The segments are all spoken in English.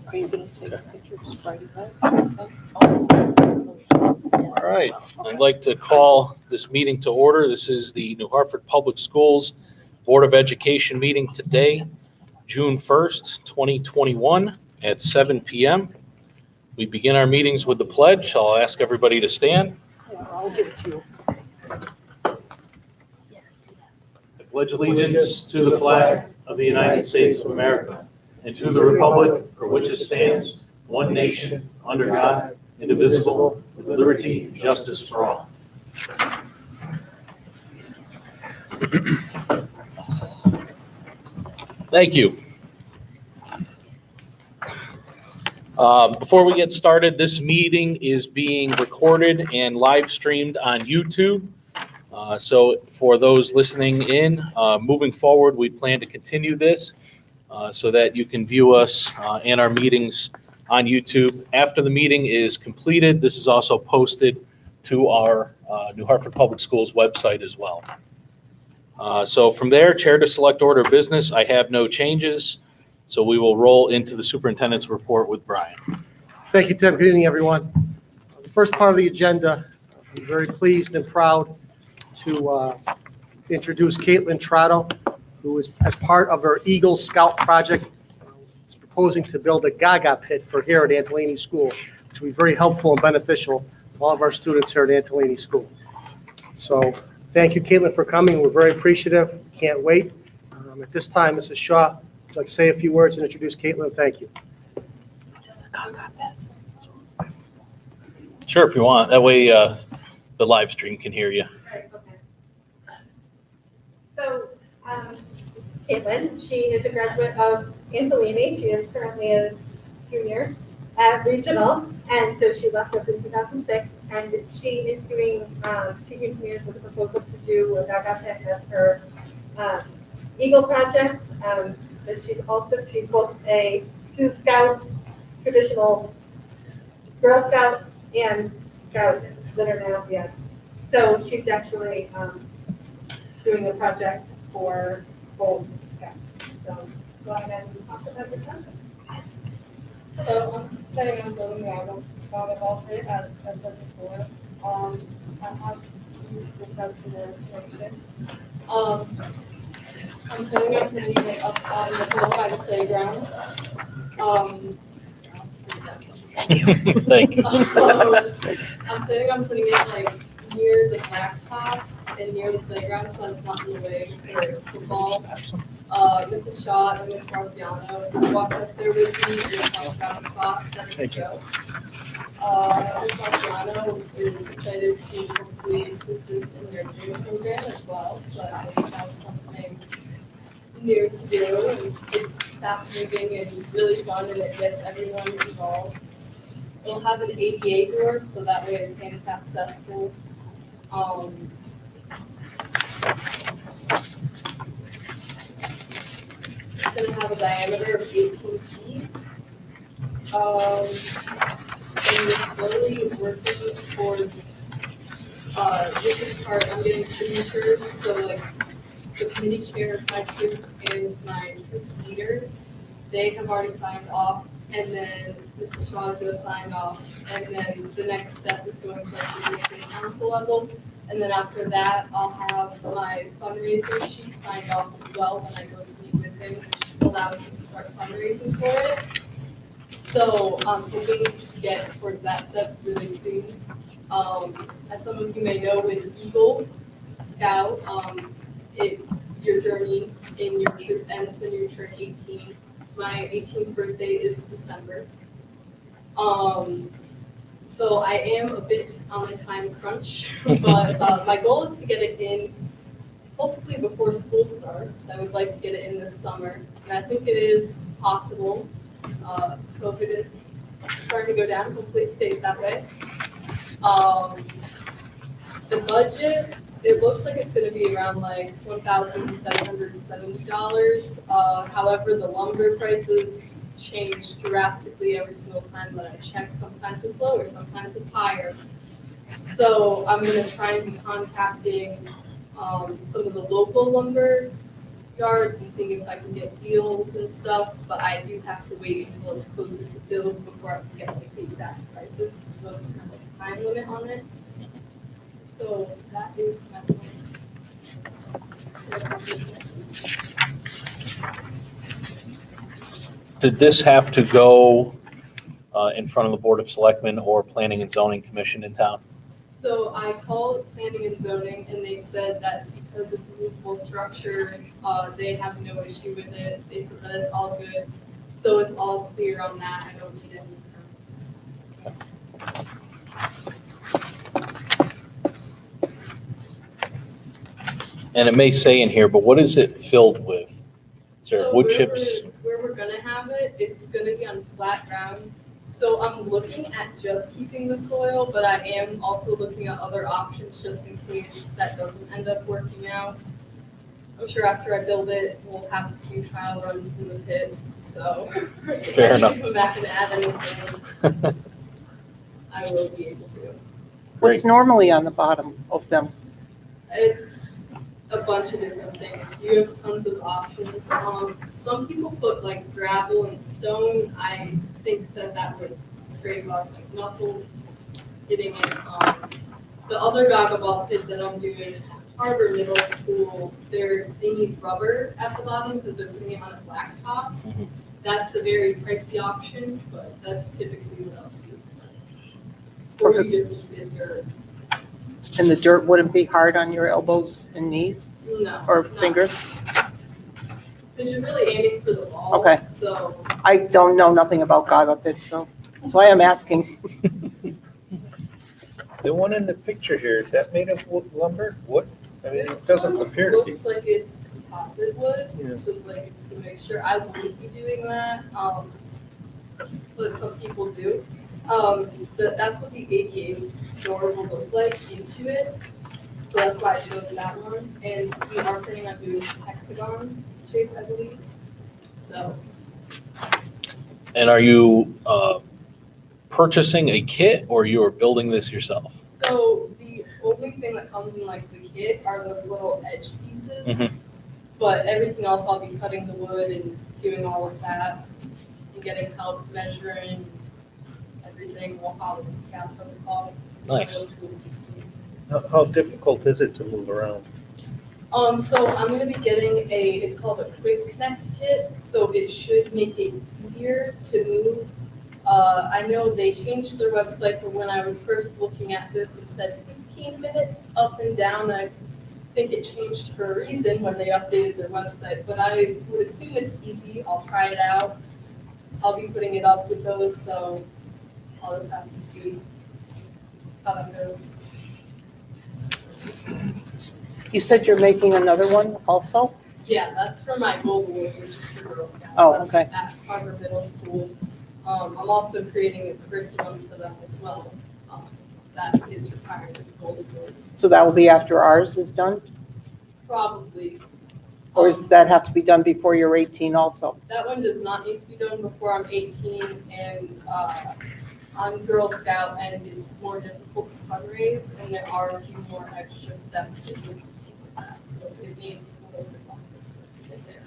Are you going to take pictures right away? All right, I'd like to call this meeting to order. This is the New Hartford Public Schools Board of Education meeting today, June 1st, 2021 at 7 p.m. We begin our meetings with the pledge. I'll ask everybody to stand. Yeah, I'll give it to you. I pledge allegiance to the flag of the United States of America and to the republic for which it stands, one nation, under God, indivisible, with liberty and justice for all. Thank you. Before we get started, this meeting is being recorded and live streamed on YouTube. So for those listening in, moving forward, we plan to continue this so that you can view us and our meetings on YouTube. After the meeting is completed, this is also posted to our New Hartford Public Schools website as well. So from there, Chair to select order of business, I have no changes. So we will roll into the superintendent's report with Brian. Thank you, Tim. Good evening, everyone. The first part of the agenda, I'm very pleased and proud to introduce Caitlin Trotto, who is, as part of her Eagle Scout project, is proposing to build a Gaga pit for here at Antolini School, which will be very helpful and beneficial to all of our students here at Antolini School. So thank you, Caitlin, for coming. We're very appreciative. Can't wait. At this time, Mrs. Shaw, would you like to say a few words and introduce Caitlin? Thank you. Sure, if you want. That way the live stream can hear you. Right, okay. So, Caitlin, she is a graduate of Antolini. She is currently a junior at Regional, and so she left us in 2006, and she is doing teaching engineers with a proposal to do a Gaga pit as her Eagle project. But she's both she's Scout, traditional Girl Scout, and Scout that are now, yeah. So she's actually doing a project for both Scouts. So go ahead and talk about your project. So I'm planning on building the volleyball pit as I said before. I have used the sense of information. I'm planning on putting it outside in the pool by the playground. Thank you. I'm planning on putting it like near the blacktop and near the playground so it's not in the way for football. Mrs. Shaw and Ms. Marciano walked up there with me and talked about a spot that go. Ms. Marciano is excited to hopefully include this in their gym program as well, so that they have something new to do. And it's fast moving and really fun, and it gets everyone involved. It'll have an ADA door, so that way it's handicap accessible. It's going to have a diameter of 18 feet. And we're slowly working towards, this is part, I'm getting signatures, so like the committee chair, my troop, and my troop leader, they have already signed off, and then Mrs. Shaw just signed off, and then the next step is going to like the district council level, and then after that, I'll have my fundraiser sheet signed off as well when I go to meet with him, which allows him to start fundraising for it. So I'm hoping to get towards that step really soon. As some of you may know, with Eagle Scout, your journey in your troop ends when you turn 18. My 18th birthday is December. So I am a bit on a time crunch, but my goal is to get it in hopefully before school starts. I would like to get it in this summer, and I think it is possible. COVID is starting to go down, hopefully it stays that way. The budget, it looks like it's going to be around like $1,770. However, the lumber prices change drastically every single time that I check. Sometimes it's lower, sometimes it's higher. So I'm going to try and be contacting some of the local lumber yards and seeing if I can get deals and stuff, but I do have to wait until it's closer to build before I can get like the exact prices. It's supposed to have like a time limit on it. So that is my plan. Did this have to go in front of the Board of Selectmen or Planning and Zoning Commission in town? So I called planning and zoning and they said that because it's a movable structure, they have no issue with it. They said that it's all good. So it's all clear on that. I don't need any permits. And it may say in here, but what is it filled with? Is there So wood where chips? Where we're gonna have it, it's gonna be on flat ground. So I'm looking at just keeping the soil, but I am also looking at other options just in case that doesn't end up working out. I'm sure after I build it, we'll have a few trial runs in the pit, so. If Fair I need enough. to come back and add anything, I will be able to. What's normally on the bottom of them? It's a bunch of different things. You have tons of options. Some people put like gravel and stone. I think that would scrape up like knuckles hitting it. The other Gagaball pit that I'm doing at Hartford Middle School, they need rubber at the bottom because they're putting it on a blacktop. Mhm. That's a very pricey option, but that's typically what else you do. Or you just keep it dirt. And the dirt wouldn't be hard on your elbows and knees No. or not- fingers? Because you're really aiming for the wall. Okay. So I don't know nothing about gaga pits, so that's why I'm asking. The one in the picture here, is that made of lumber, wood? I mean, this it doesn't one appear to be. looks like it's composite wood, Yeah. so like it's the mixture. I wouldn't be doing that, but some people do. That's what the ADA door will look like into it. So that's why I chose that one. And we are planning on doing hexagon shape, I believe. So And are you purchasing a kit or you are building this yourself? So the only thing that comes in like the kit are those little edge pieces. Mhm. But everything else I'll be cutting the wood and doing all of that and getting help measuring everything. We'll follow the scout protocol. Nice. Tools we can use. How difficult is it to move around? So I'm gonna be getting it's called a quick connect kit, so it should make it easier to move. I know they changed their website from when I was first looking at this. It said 15 minutes up and down. I think it changed for a reason when they updated their website, but I would assume it's easy. I'll try it out. I'll be putting it up with those, so I'll just have to see how that goes. You said you're making another one also? Yeah, that's for my mobile, which is for Girl Scouts. Oh, That's okay. At Hartford Middle School. I'm also creating a curriculum for them as well. That is required to go to So that will be after ours is done? probably. Or does that have to be done before you're 18 also? That one does not need to be done before I'm 18, and on Girl Scout, and it's more difficult to fundraise, and there are a few more extra steps that you can take with that, so it needs a little bit longer to get there.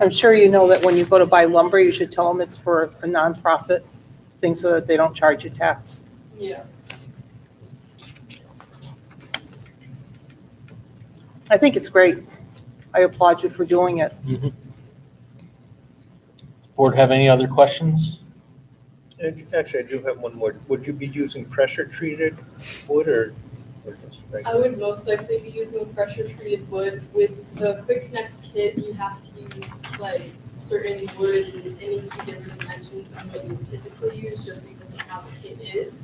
I'm sure you know that when you go to buy lumber, you should tell them it's for a nonprofit thing so that they don't charge you tax. Yeah. I think it's great. I applaud you for doing it. Board have any other questions? Actually, I do have one more. Would you be using pressure-treated wood or just I regular? would most likely be using pressure treated wood. With the Quick Connect kit, you have to use like certain wood and it needs to be different dimensions than what you typically use just because of how the kit is.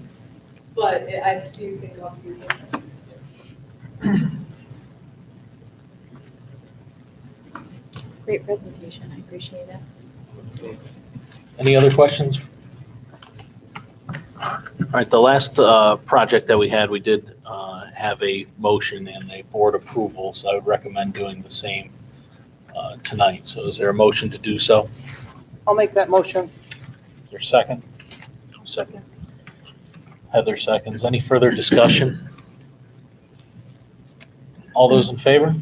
But I do think I'll be using pressure treated. Great presentation, I appreciate it. Any other questions? All right, the last project that we had, we did have a motion and a board approval, so I would recommend doing the same tonight. So is there a motion to do so? I'll make that motion. Is there a second? Second. Heather seconds. Any further discussion? All those in favor?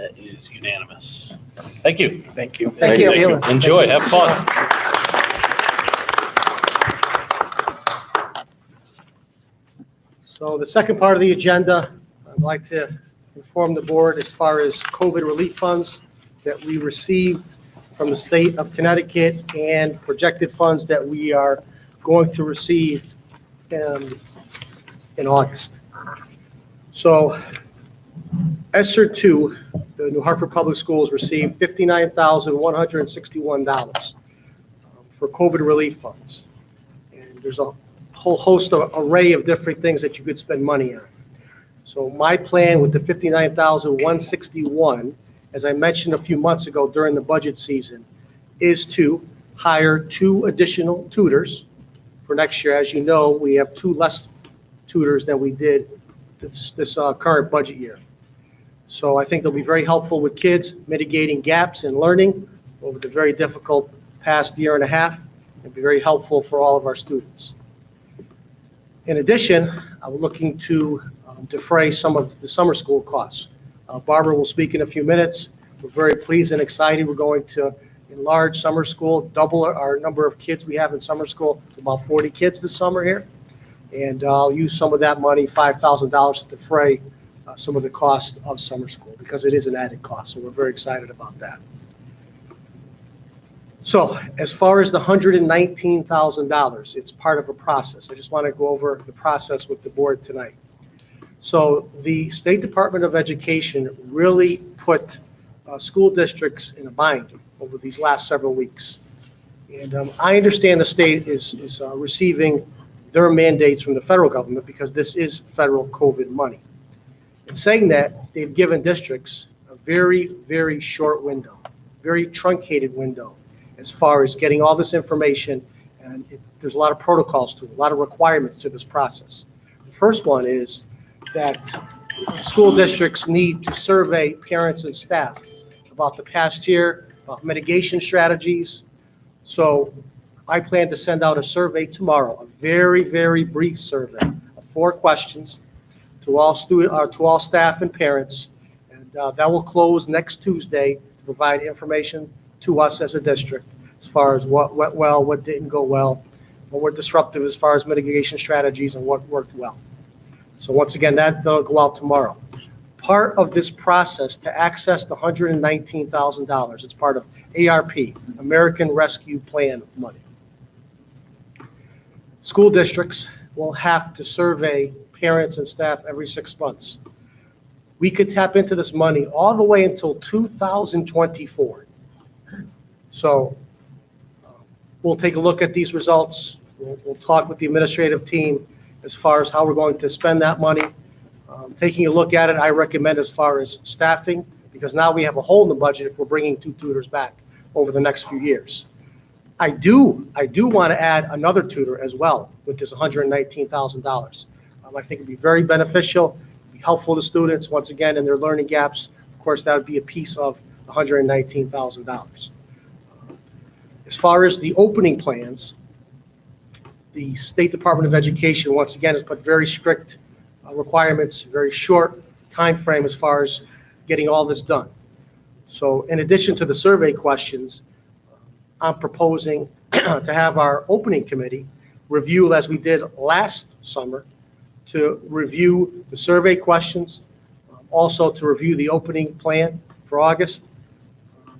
That is unanimous. Thank you. Thank you. Thank you. Caitlin. Enjoy, have fun. So the second part of the agenda, I'd like to inform the board as far as COVID relief funds that we received from the state of Connecticut and projected funds that we are going to receive in August. So ESSER 2, the New Hartford Public Schools received $59,161 for COVID relief funds. And there's a whole host of array of different things that you could spend money on. So my plan with the $59,161, as I mentioned a few months ago during the budget season, is to hire 2 additional tutors for next year. As you know, we have 2 less tutors than we did this current budget year. So I think they'll be very helpful with kids mitigating gaps in learning over the very difficult past year and a half, and be very helpful for all of our students. In addition, I'm looking to defray some of the summer school costs. Barbara will speak in a few minutes. We're very pleased and excited. We're going to enlarge summer school, double our number of kids we have in summer school, to about 40 kids this summer here. And I'll use some of that money, $5,000, to defray some of the cost of summer school, because it is an added cost. So we're very excited about that. So as far as the $119,000, it's part of a process. I just want to go over the process with the board tonight. So the State Department of Education really put school districts in a bind over these last several weeks. And I understand the state is receiving their mandates from the federal government because this is federal COVID money. In saying that, they've given districts a very, very short window, very truncated window as far as getting all this information, and there's a lot of protocols to it, a lot of requirements to this process. The first one is that school districts need to survey parents and staff about the past year, about mitigation strategies. So I plan to send out a survey tomorrow, a very, very brief survey of 4 questions to all staff and parents, and that will close next Tuesday to provide information to us as a district as far as what went well, what didn't go well, what were disruptive as far as mitigation strategies, and what worked well. So once again, that'll go out tomorrow. Part of this process to access the $119,000, it's part of ARP, American Rescue Plan money. School districts will have to survey parents and staff every 6 months. We could tap into this money all the way until 2024. So we'll take a look at these results. We'll talk with the administrative team as far as how we're going to spend that money. Taking a look at it, I recommend as far as staffing, because now we have a hole in the budget if we're bringing 2 tutors back over the next few years. I do want to add another tutor as well with this $119,000. I think it'd be very beneficial, be helpful to students, once again, in their learning gaps. Of course, that would be a piece of the $119,000. As far as the opening plans, the State Department of Education, once again, has put very strict requirements, very short time frame as far as getting all this done. So in addition to the survey questions, I'm proposing to have our opening committee review, as we did last summer, to review the survey questions, also to review the opening plan for August,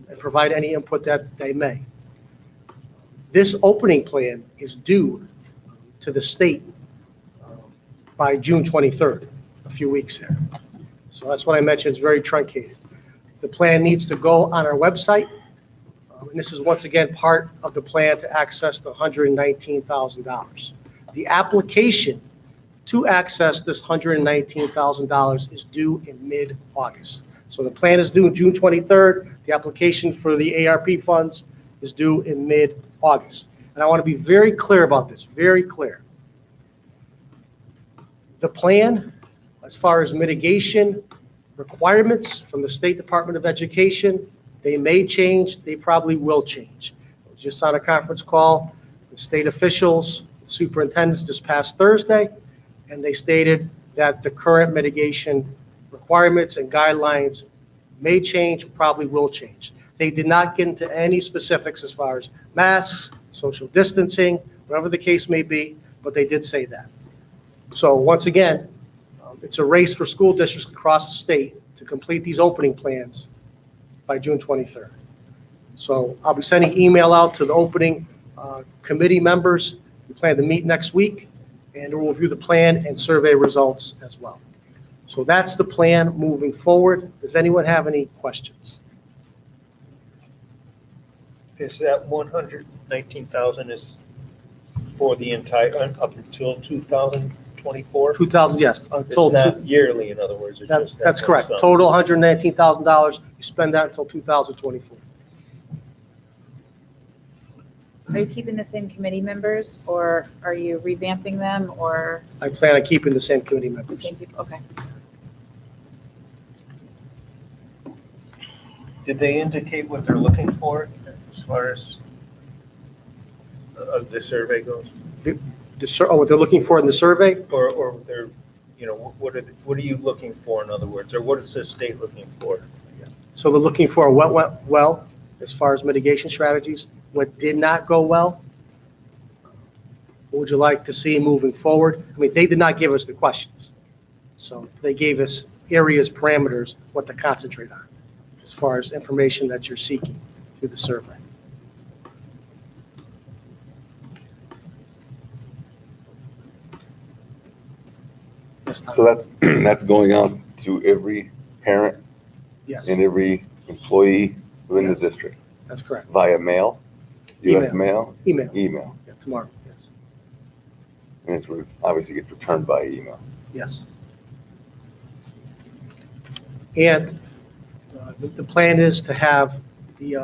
and provide any input that they may. This opening plan is due to the state by June 23rd, a few weeks here. So that's what I mentioned, it's very truncated. The plan needs to go on our website, and this is once again part of the plan to access the $119,000. The application to access this $119,000 is due in mid-August. So the plan is due June 23rd. The application for the ARP funds is due in mid-August. And I want to be very clear about this, very clear. The plan, as far as mitigation requirements from the State Department of Education, they may change, they probably will change. I was just on a conference call with state officials, superintendents this past Thursday, and they stated that the current mitigation requirements and guidelines may change, probably will change. They did not get into any specifics as far as masks, social distancing, whatever the case may be, but they did say that. So once again, it's a race for school districts across the state to complete these opening plans by June 23rd. So I'll be sending email out to the opening committee members. We plan to meet next week, and we'll review the plan and survey results as well. So that's the plan moving forward. Does anyone have any questions? Is that 119,000 is for the entire, up until 2024? 2,000, yes, It's until, not yearly, in other words, it's just that that's lump correct. sum. Total $119,000. You spend that until 2024. Are you keeping the same committee members, or are you revamping them, or I plan on keeping the same committee the members. same people? Okay. Did they indicate what they're looking for as far as the survey goes? What they're looking for in the survey? Or they're, what are you looking for, in other words? Or what is the state looking for? So they're looking for what went well as far as mitigation strategies, what did not go well. What would you like to see moving forward? I mean, they did not give us the questions. So they gave us areas, parameters, what to concentrate on as far as information that you're seeking through the survey. Yes, Tom? So that's going out to every parent Yes, and every employee within the district that's correct. via mail, US mail, Email, email. yeah, tomorrow, yes, And obviously gets returned by email. yes. And the plan is to have the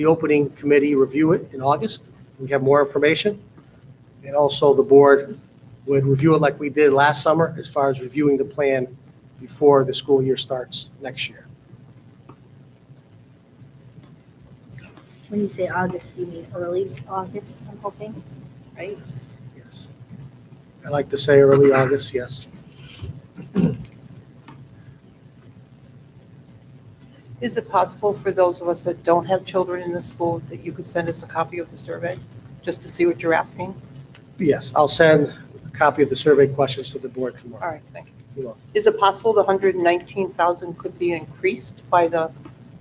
opening committee review it in August. We have more information. And also the board would review it like we did last summer as far as reviewing the plan before the school year starts next year. When you say August, you mean early August, I'm hoping, right? Yes. I like to say early August, yes. Is it possible for those of us that don't have children in the school that you could send us a copy of the survey, just to see what you're asking? Yes, I'll send a copy of the survey questions to the board All tomorrow. right, thank you. You will. Is it possible the 119,000 could be increased by the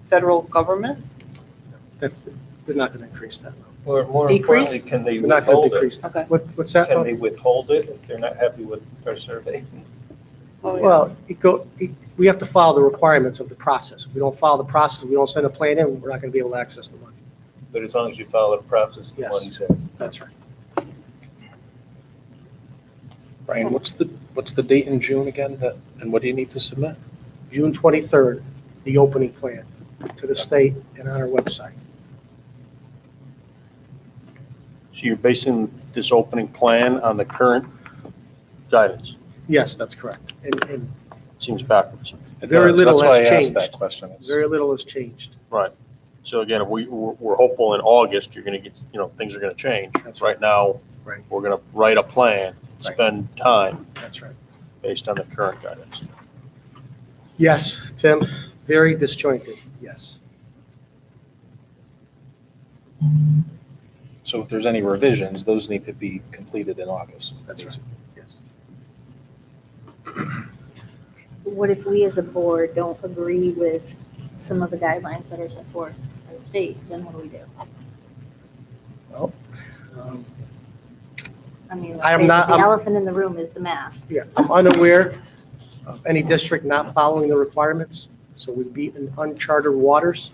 federal government? They're not going to increase that. No. Or more Decrease? importantly, can they They're not going withhold to it? decrease that. Okay. What's that, Can Tony? they withhold it if they're not happy with our survey? Oh, yeah. Well, we have to follow the requirements of the process. If we don't follow the process, we don't send a plan in, we're not going to be able to access the money. But as long as you follow the process, the Yes. money's in. That's right. Brian, what's the date in June again, and what do you need to submit? June 23rd, the opening plan to the state and on our website. So you're basing this opening plan on the current guidance? Yes, that's correct. And Seems backwards. It Very does. little That's why has I asked changed. that question. It's- very little has changed. Right. So again, if we're hopeful in August, you're going to get, things are going to change. That's Right now, Right. we're going to write a plan, Right. spend time That's right. based on the current guidance. Yes, Tim, very disjointed, yes. So if there's any revisions, those need to be completed in August. That's right. Yes. What if we as a board don't agree with some of the guidelines that are set forth by the state? Then what do we do? Well, um, I mean, I am the not- I'm- elephant in the room is the masks. yeah, I'm unaware of any district not following the requirements, so we'd be in uncharted waters.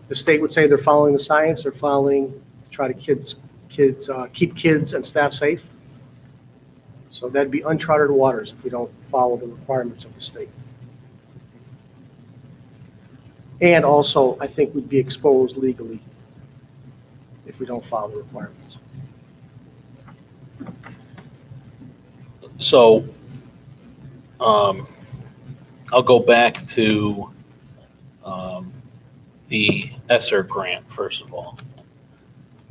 The state would say they're following the science, they're following, try to keep kids and staff safe. So that'd be uncharted waters if we don't follow the requirements of the state. And also, I think we'd be exposed legally if we don't follow the requirements. So, I'll go back to, the ESSER grant, first of all.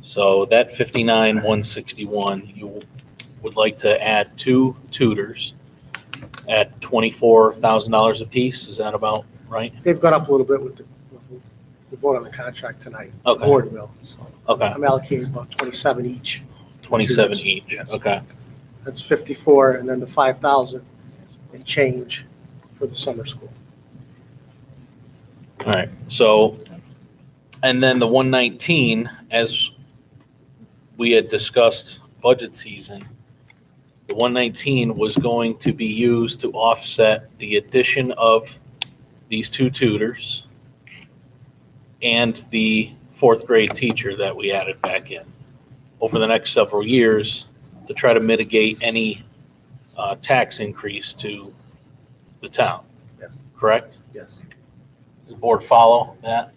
So that 59,161, would like to add 2 tutors at $24,000 apiece. Is that about right? They've gone up a little bit with the vote on the contract tonight. The Okay. board will, so. Okay. I'm allocating about 27 each. 27 tutors. each. Yes. Okay. That's 54, and then the 5,000 and change for the summer school. All right. So, and then the 119, as we had discussed budget season, the 119 was going to be used to offset the addition of these 2 tutors and the 4th grade teacher that we added back in over the next several years to try to mitigate any tax increase to the town. Yes. Correct? Yes. Does the board follow that?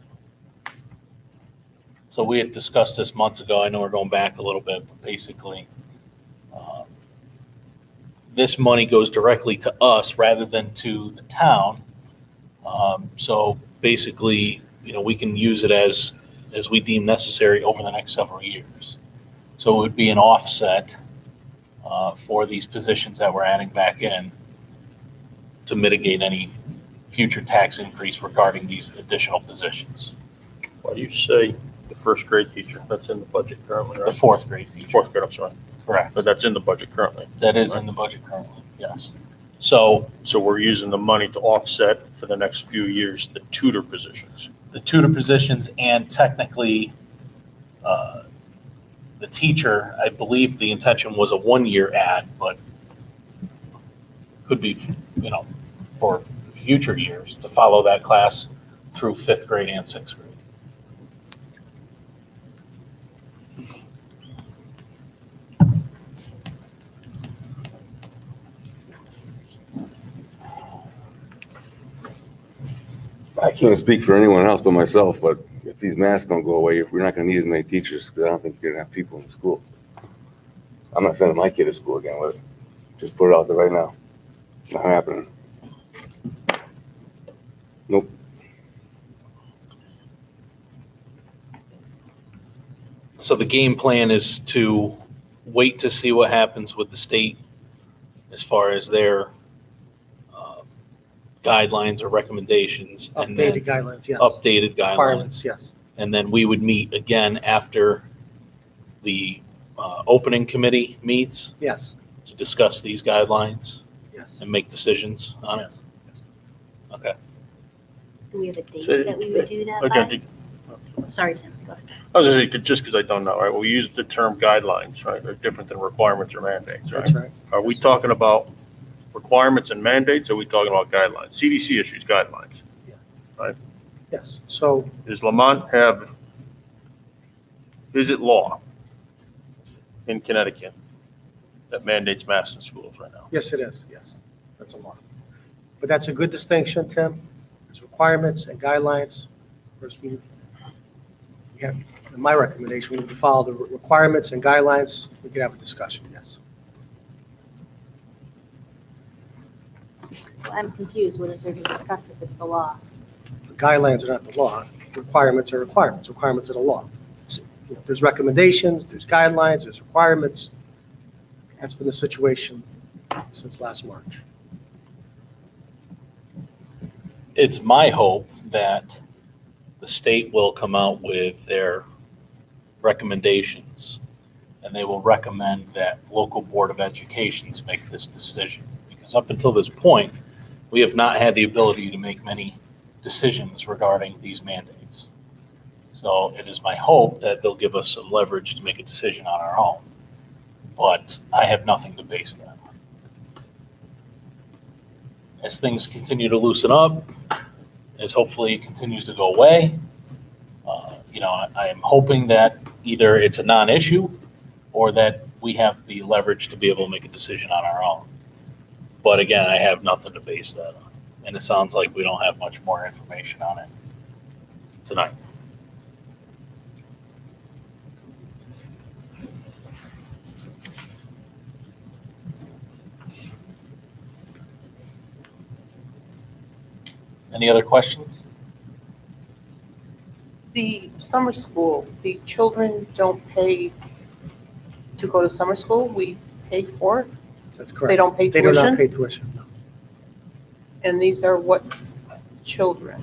So we had discussed this months ago. I know we're going back a little bit, but basically, this money goes directly to us rather than to the town. So basically, we can use it as we deem necessary over the next several years. So it would be an offset for these positions that we're adding back in to mitigate any future tax increase regarding these additional positions. Why do you say the 1st grade teacher? That's in the budget currently, The right? 4th grade teacher. 4th grade, I'm sorry. Correct. But that's in the budget currently. That is in the budget currently, yes. So So we're using the money to offset for the next few years the tutor positions. the tutor positions and technically the teacher, I believe the intention was a 1-year ad, but could be, for future years to follow that class through 5th grade and 6th grade. I can't speak for anyone else but myself, but if these masks don't go away, we're not gonna need as many teachers, because I don't think you're gonna have people in the school. I'm not sending my kid to school again with it. Just put it out there right now. Not happening. Nope. So the game plan is to wait to see what happens with the state as far as their guidelines or recommendations. And then Updated guidelines, yes. updated guidelines. Requirements, yes. And then we would meet again after the opening committee meets Yes, to discuss these guidelines yes. and make decisions on it. Yes. Okay. Do we have a date So- that we would do that Again, by? Sorry, Tim, go ahead. I was gonna say, just because I don't know, right? Well, we use the term guidelines, right? They're different than requirements or mandates, right? That's right. Are we talking about requirements and mandates, or are we talking about guidelines? CDC issues guidelines. Yes. So Does Lamont is it law in Connecticut that mandates masks in schools right now? yes, it is. Yes, that's a law. But that's a good distinction, Tim. There's requirements and guidelines. First, we have, in my recommendation, we need to follow the requirements and guidelines. We could have a discussion, yes. Well, I'm confused. What is there to discuss if it's the law? The guidelines are not the law. Requirements are requirements. Requirements are the law. There's recommendations, there's guidelines, there's requirements. That's been the situation since last March. It's my hope that the state will come out with their recommendations and they will recommend that local board of educations make this decision. Because up until this point, we have not had the ability to make many decisions regarding these mandates. So it is my hope that they'll give us some leverage to make a decision on our own. But I have nothing to base that on. As things continue to loosen up, as hopefully it continues to go away, I am hoping that either it's a non-issue or that we have the leverage to be able to make a decision on our own. But again, I have nothing to base that on. And it sounds like we don't have much more information on it tonight. Any other questions? The summer school, the children don't pay to go to summer school. We pay for it? That's They correct. don't pay They do not tuition? pay tuition, no. And these are what children?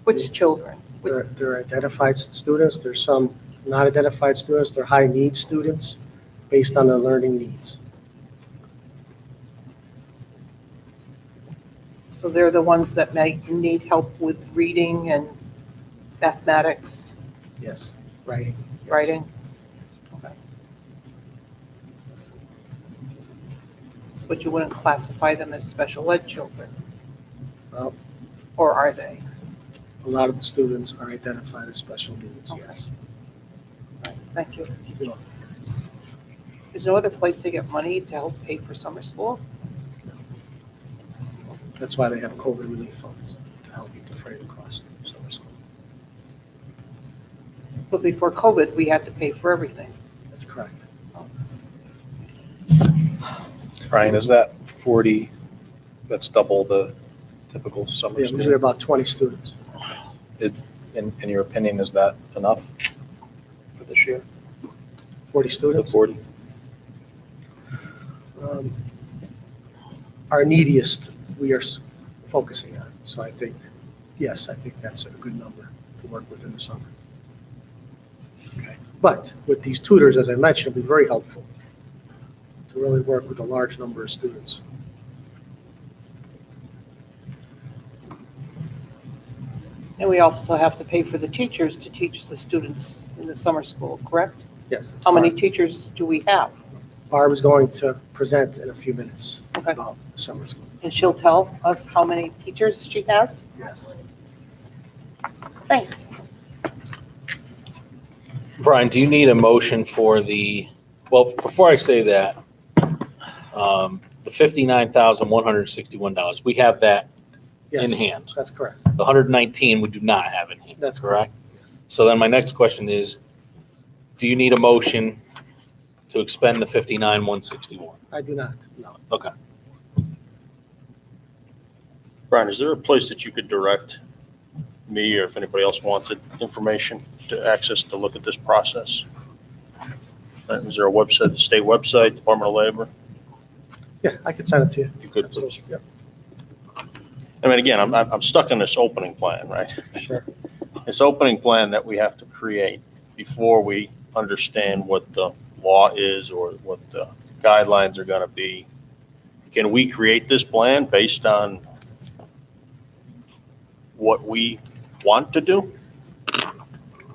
Which children? They're identified students. There's some not identified students. They're high-need students based on their learning needs. So they're the ones that may need help with reading and mathematics, Yes, writing. yes. writing? Okay. But you wouldn't classify them as special ed children? Well, Or are they? a lot of the students are identified as special needs, Okay. yes. Right, thank you. You're welcome. There's no other place to get money to help pay for summer school? That's why they have COVID relief funds, to help you defray the cost of summer school. But before COVID, we had to pay for everything. That's correct. Brian, is that 40, that's double the typical summer Yeah, school? usually about 20 students. In your opinion, is that enough for this year? 40 The students. 40? Our neediest, we are focusing on. So I think, yes, I think that's a good number to work with in the summer. Okay. But with these tutors, as I mentioned, it'll be very helpful to really work with a large number of students. And we also have to pay for the teachers to teach the students in the summer school, correct? Yes. that's How many Barb. teachers do we have? Barb is going to present in a few minutes Okay. about the summer school. And she'll tell us how many teachers she has? Yes. Thanks. Brian, do you need a motion for well, before I say that, the $59,161, we have that in Yes, hand. that's correct. The 119 we do not have in hand. That's correct. So then my next question is, do you need a motion to expend the 59,161? I do not, no. Okay. Brian, is there a place that you could direct me, or if anybody else wants it, information to access to look at this process? Is there a website, the state website, Department of Labor? Yeah, I could send it to you. If you could, please. Absolutely. Yep, I mean, again, I'm stuck in this opening plan, right? sure. This opening plan that we have to create before we understand what the law is or what the guidelines are gonna be. Can we create this plan based on what we want to do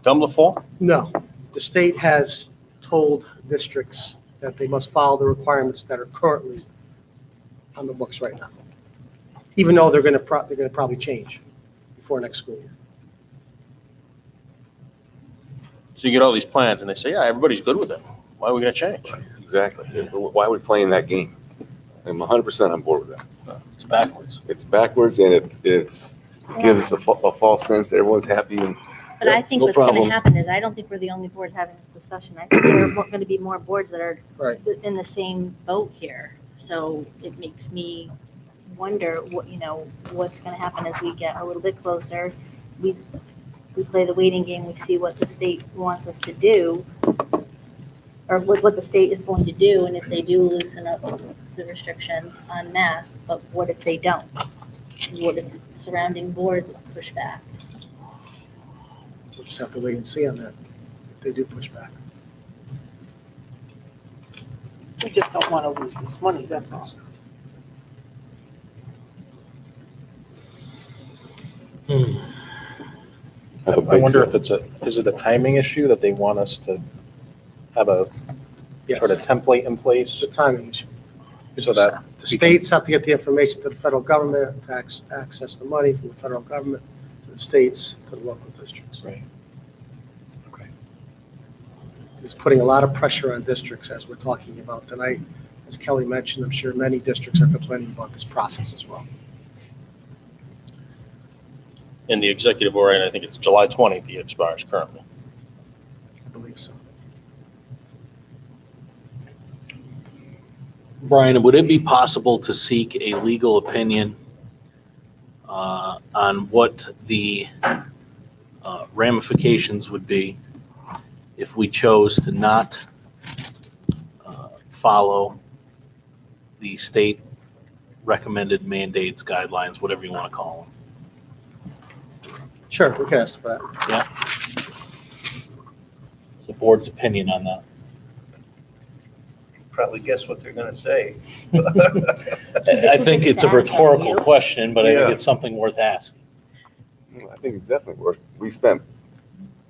come the fall? No, the state has told districts that they must follow the requirements that are currently on the books right now, even though they're gonna probably change before next school year. So you get all these plans and they say, yeah, everybody's good with it. Why are we gonna change? Exactly. Why are we playing that game? I'm 100% on board with that. It's backwards. It's backwards and it gives a false sense that everyone's happy and But I think no what's gonna problems. happen is, I don't think we're the only board having this discussion. I think there are gonna be more boards that are Right. in the same boat here. So it makes me wonder what, what's gonna happen as we get a little bit closer. We play the waiting game, we see what the state wants us to do, or what the state is going to do, and if they do loosen up the restrictions on masks, but what if they don't? What if surrounding boards push back? We'll just have to wait and see on that, if they do push back. We just don't want to lose this money, that's all. have a I big wonder set. if is it a timing issue that they want us to have a Yes, sort of template in it's place a timing issue. so that The states have to get the information to the federal government, to access the money from the federal government, to the states, to the local districts. Right. Okay. It's putting a lot of pressure on districts, as we're talking about tonight. As Kelly mentioned, I'm sure many districts are complaining about this process as well. in the executive order, and I think it's July 20th, it expires currently. I believe so. Brian, would it be possible to seek a legal opinion on what the ramifications would be if we chose to not follow the state recommended mandates, guidelines, whatever you want to call Sure, we can ask for that. them. It's the board's opinion on that. Probably guess what they're gonna say. I think it's a rhetorical question, but I think Yeah. it's something worth asking. I think it's definitely worth, we spent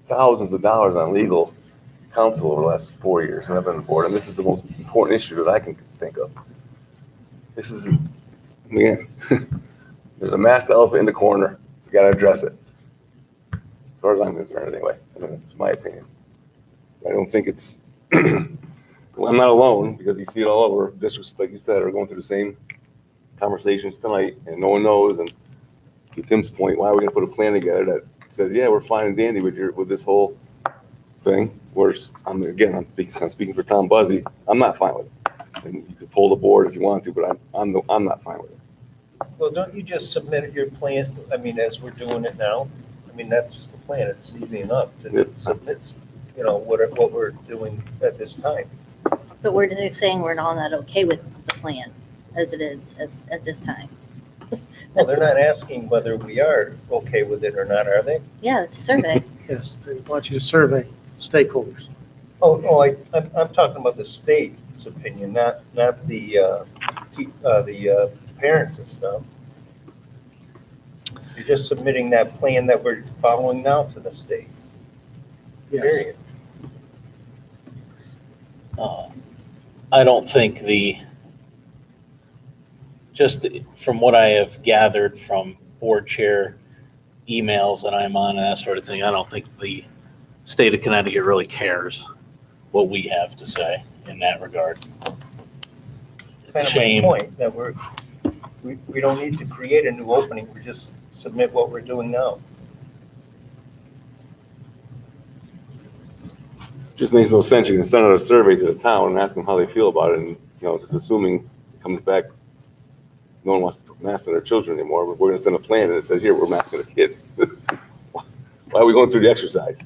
thousands of dollars on legal counsel over the last 4 years, and I've been on the board, and this is the most important issue that I can think of. This is, again, there's a masked elephant in the corner, you gotta address it. As far as I'm concerned, anyway, I mean, it's my opinion. I don't think it's, well, I'm not alone, because you see it all over, districts, like you said, are going through the same conversations tonight, and no one knows, and to Tim's point, why are we gonna put a plan together that says, yeah, we're fine and dandy with this whole thing, whereas, I'm speaking for Tom Buzzy, I'm not fine with it. And you could pull the board if you want to, but I'm not fine with it. Well, don't you just submit your plan, I mean, as we're doing it now? I mean, that's the plan, it's easy enough to Yep. submit, what we're doing at this time. But we're just saying we're not okay with the plan as it is at this time. Well, they're not asking whether we are okay with it or not, are they? Yeah, it's a survey. Yes, they want you to survey stakeholders. I'm talking about the state's opinion, not the parents and stuff. You're just submitting that plan that we're following now to the state, Yes. period. I don't think just from what I have gathered from board chair emails that I'm on and that sort of thing, I don't think the state of Connecticut really cares what we have to say in that regard. It's a Kind of my shame. point, that we don't need to create a new opening, we just submit what we're doing now. Just makes no sense. You can send out a survey to the town and ask them how they feel about it, and, just assuming it comes back, no one wants to put masks on their children anymore, but we're gonna send a plan and it says, here, we're masking the kids. Why are we going through the exercise?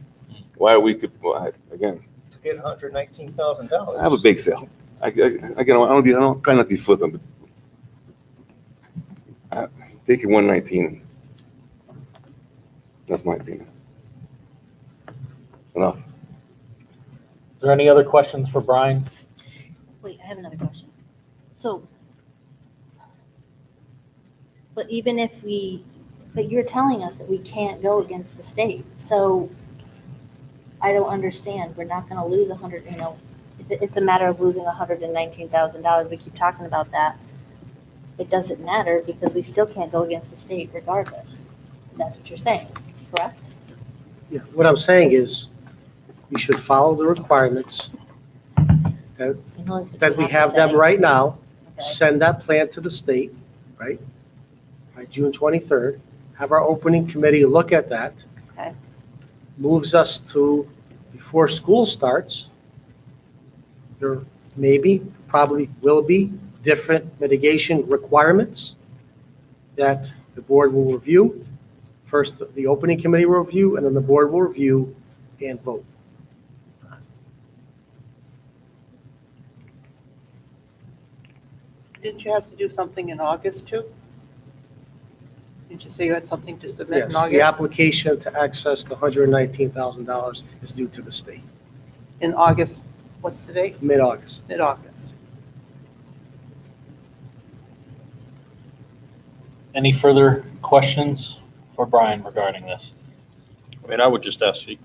Why are we, again, To get $119,000. I have a bake sale. I don't try not to be flippant, but take your 119. That's my opinion. Enough. Is there any other questions for Brian? Wait, I have another question. So, but even if but you're telling us that we can't go against the state. So I don't understand. We're not going to lose if it's a matter of losing $119,000, we keep talking about that. It doesn't matter because we still can't go against the state regardless. That's what you're saying, correct? Yeah, what I'm saying is, we should follow the requirements that we have them right now, Okay. send that plan to the state, right? By June 23rd, have our opening committee look at that. Okay. Moves us to, before school starts, there probably will be different mitigation requirements that the board will review. First, the opening committee will review, and then the board will review and vote. Didn't you have to do something in August too? Didn't you say you had something to submit Yes, in the August? application to access the $119,000 is due to the state, In August, what's the date? mid-August. Mid-August. Any further questions for Brian regarding this? I mean, I would just ask, if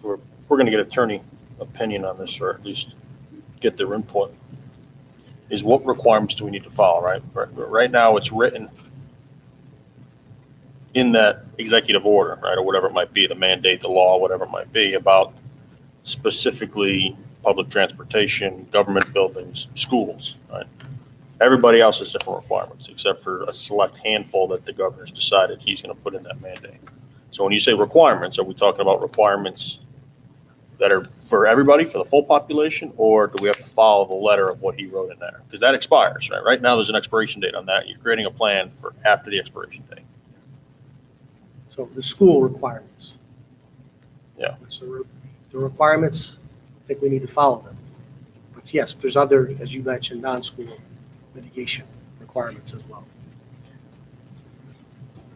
we're going to get attorney opinion on this, or at least get their input, is what requirements do we need to follow, right? Right now, it's written in that executive order, right, or whatever it might be, the mandate, the law, whatever it might be, about specifically public transportation, government buildings, schools, right? Everybody else has different requirements, except for a select handful that the governor's decided he's going to put in that mandate. So when you say requirements, are we talking about requirements that are for everybody, for the full population, or do we have to follow the letter of what he wrote in there? Because that expires, right? Right now, there's an expiration date on that. You're creating a plan for after the expiration date. So the school requirements. Yeah. So the requirements, I think we need to follow them. But yes, there's other, as you mentioned, non-school mitigation requirements as well.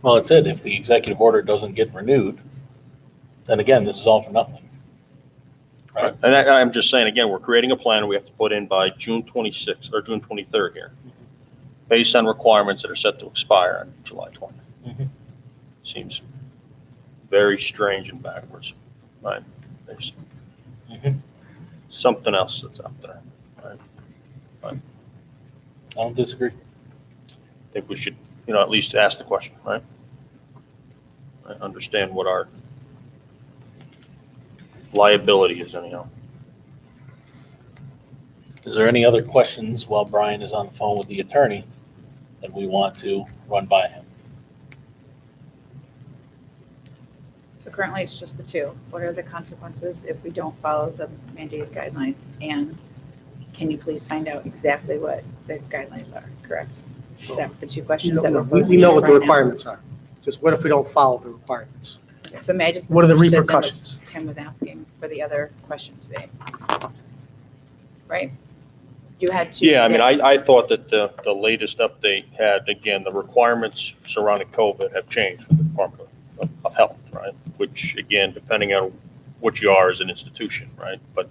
Well, it's it. If the executive order doesn't get renewed, then again, this is all for nothing. Right? And I'm just saying, again, we're creating a plan we have to put in by June 26th or June 23rd here, based on requirements that are set to expire on July 20th. Mhm. Seems very strange and backwards, right? There's Mhm. something else that's out there. I don't disagree. I think we should, at least ask the question, right? I understand what our liability is anyhow. Is there any other questions while Brian is on the phone with the attorney that we want to run by him? So currently it's just the two. What are the consequences if we don't follow the mandated guidelines? And can you please find out exactly what the guidelines are, correct? Is that the two questions that we're We know what the requirements are. Just what if we don't follow the requirements? So may I just. What are the misunderstood then what repercussions? Tim was asking for the other question today. Right? You had two. Yeah, I mean, I thought that the latest update had, again, the requirements surrounding COVID have changed for the Department of Health, right? Which, again, depending on what you are as an institution, right? But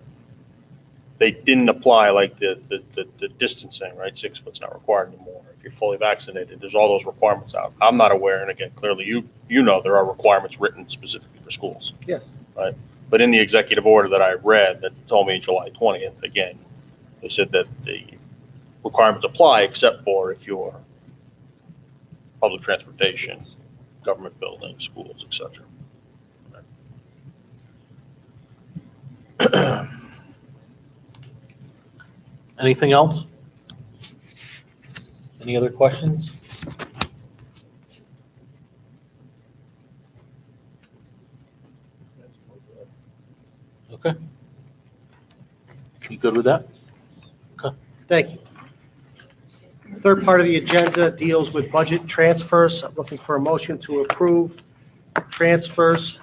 they didn't apply like the distancing, right? 6 foot's not required anymore. If you're fully vaccinated, there's all those requirements out. I'm not aware, and again, clearly you know there are requirements written specifically for schools. Yes. Right? But in the executive order that I read that told me July 20th, again, they said that the requirements apply except for if you're public transportation, government buildings, schools, et cetera. Anything else? Any other questions? Okay. You good with that? Thank you. The third part of the agenda deals with budget transfers. I'm looking for a motion to approve transfers.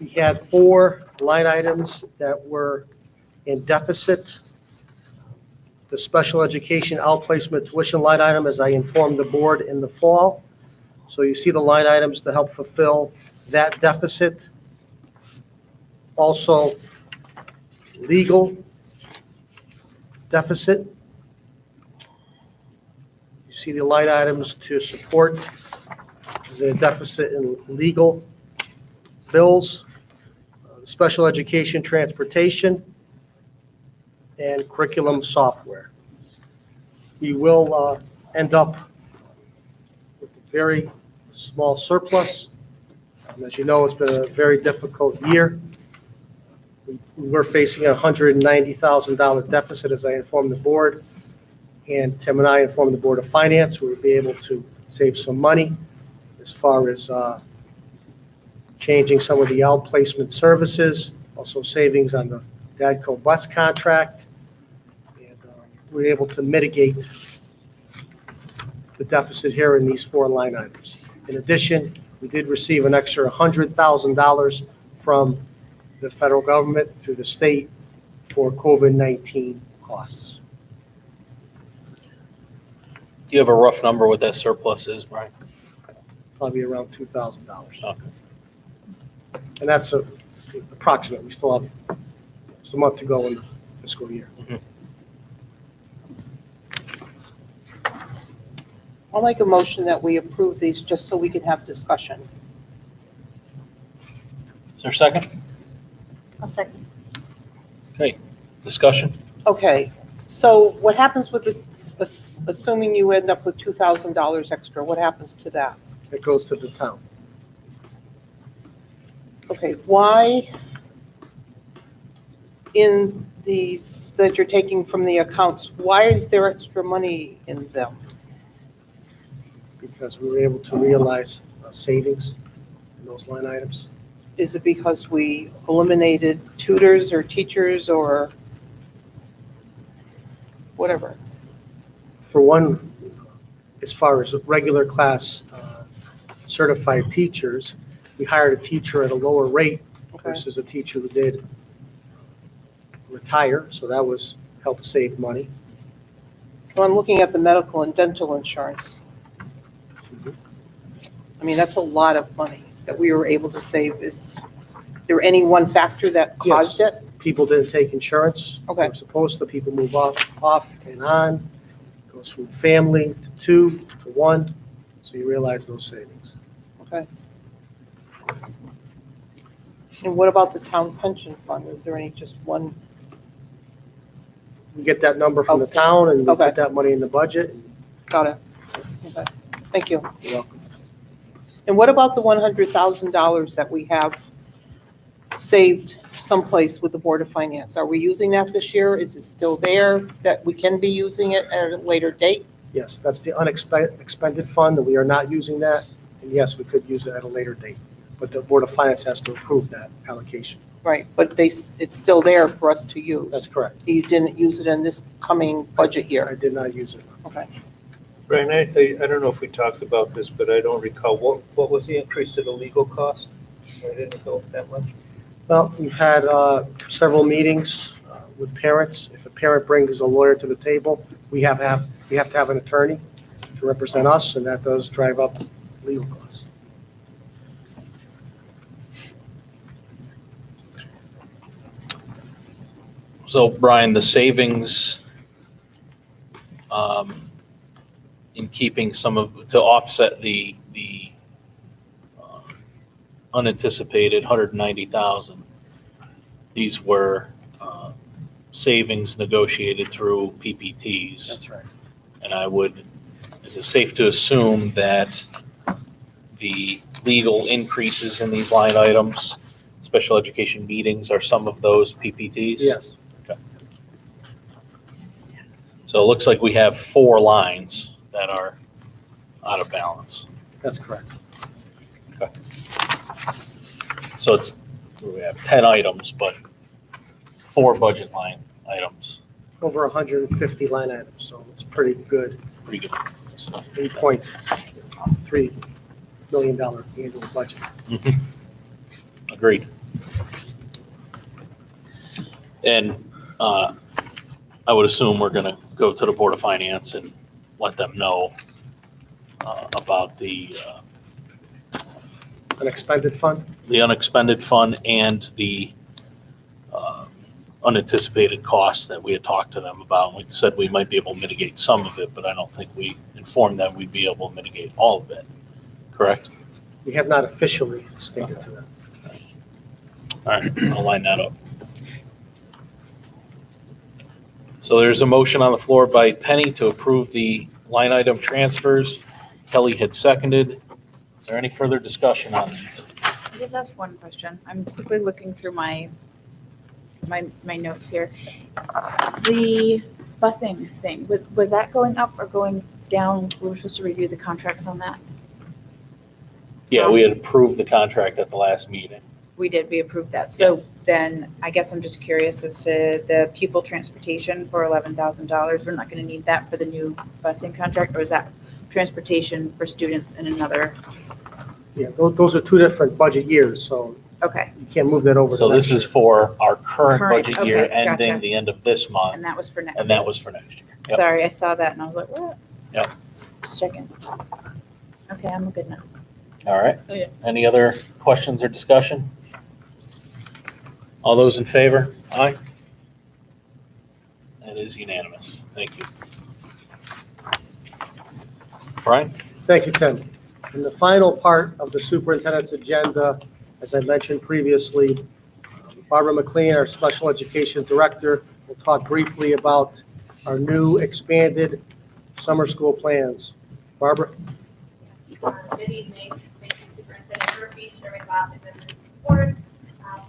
We had 4 line items that were in deficit. The special education outplacement tuition line item, as I informed the board in the fall. So you see the line items to help fulfill that deficit. Also, legal deficit. You see the line items to support the deficit in legal bills, special education transportation, and curriculum software. We will end up with a very small surplus. As you know, it's been a very difficult year. We were facing a $190,000 deficit, as I informed the board, and Tim and I informed the Board of Finance. We would be able to save some money as far as changing some of the outplacement services, also savings on the DADCO bus contract, and we were able to mitigate the deficit here in these 4 line items. In addition, we did receive an extra $100,000 from the federal government through the state for COVID-19 costs. Do you have a rough number what that surplus is, Brian? Probably around $2,000. Okay. And that's approximate. We still have some month to go in the fiscal year. I'll make a motion that we approve these just so we can have discussion. Is there a second? I'll second. Okay, discussion? Okay, so what happens with the, assuming you end up with $2,000 extra, what happens to that? It goes to the town. Okay, why in these that you're taking from the accounts, why is there extra money in them? Because we were able to realize savings in those line items. Is it because we eliminated tutors or teachers or whatever? For one, as far as regular class certified teachers, we hired a teacher at a lower rate Okay. versus a teacher who did retire, so that was helped save money. Well, I'm looking at the medical and dental insurance. I mean, that's a lot of money that we were able to save. Is there any one factor that caused it? People didn't take insurance. Okay. They were supposed to. People move off and on. Goes from family to 2 to 1. So you realize those savings. Okay. And what about the town pension fund? Is there any just one? We get that number from the Outstanding. town and we Okay. put that money in the budget. Got it. Okay. Thank you. You're welcome. And what about the $100,000 that we have saved someplace with the Board of Finance? Are we using that this year? Is it still there that we can be using it at a later date? Yes, that's the unexpended fund, that we are not using that. And yes, we could use it at a later date, but the Board of Finance has to approve that allocation. Right, but it's still there for us to use. That's correct. You didn't use it in this coming budget I year. did not use it. Okay. Brian, I don't know if we talked about this, but I don't recall. What was the increase to the legal cost? I didn't go that much. Well, we've had several meetings with parents. If a parent brings a lawyer to the table, we have to have an attorney to represent us, and that does drive up legal costs. So Brian, the savings in keeping to offset the unanticipated 190,000, these were savings negotiated through PPTs. That's right. And is it safe to assume that the legal increases in these line items, special education meetings, are some of those PPTs? Yes, So it looks like we have 4 lines that are out of balance. that's correct. So we have 10 items, but 4 budget line items. Over 150 line items, so it's pretty good. Pretty good. $8.3 million annual budget. Agreed. And I would assume we're going to go to the Board of Finance and let them know about the Unexpended fund? unexpended fund and the unanticipated costs that we had talked to them about. We said we might be able to mitigate some of it, but I don't think we informed them we'd be able to mitigate all of it. Correct? We have not officially stated to them. All right, I'll line that up. So there's a motion on the floor by Penny to approve the line item transfers. Kelly had seconded. Is there any further discussion on these? I just ask one question. I'm quickly looking through my notes here. The busing thing, was that going up or going down? We were supposed to review the contracts on that. Yeah, we had approved the contract at the last meeting. We approved that. So then I guess I'm just curious as to the pupil transportation for $11,000. We're not going to need that for the new busing contract, or is that transportation for students in another? Yeah, those are 2 different budget years, so Okay, you can't move that over. So to this next is for our current Current, budget year okay, gotcha. ending the end of this month, and that was for next. and that was for next year. Yep. Sorry, I saw that and I was like, what? Yep. Just checking. Okay, I'm good now. All right. Oh, yeah. Any other questions or discussion? All those in favor? Aye. That is unanimous. Thank you. Brian? Thank you, Tim. In the final part of the superintendent's agenda, as I mentioned previously, Barbara McLean, our special education director, will talk briefly about our new expanded summer school plans. Barbara? Good evening. Thank you, Superintendent Murphy, Chairman Bob, and members of the board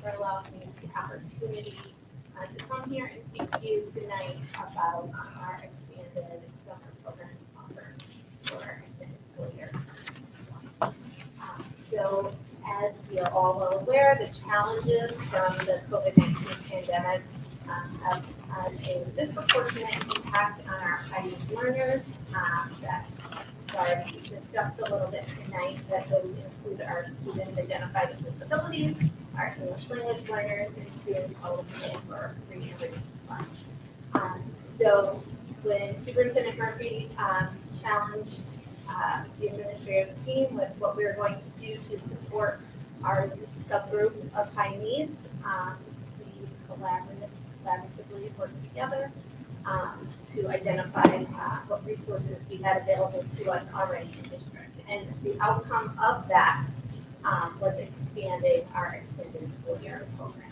for allowing me the opportunity to come here and speak to you tonight about our expanded summer program offerings for our extended school year. So as we are all well aware, the challenges from the COVID-19 pandemic have had a disproportionate impact on our high-need learners that are discussed a little bit tonight, that those include our students identified with disabilities, our English language learners and students eligible for free readings plus. So when Superintendent Murphy challenged the administrative team with what we were going to do to support our subgroup of high needs, we collaboratively worked together to identify what resources we had available to us already in district. And the outcome of that was expanding our extended school year program.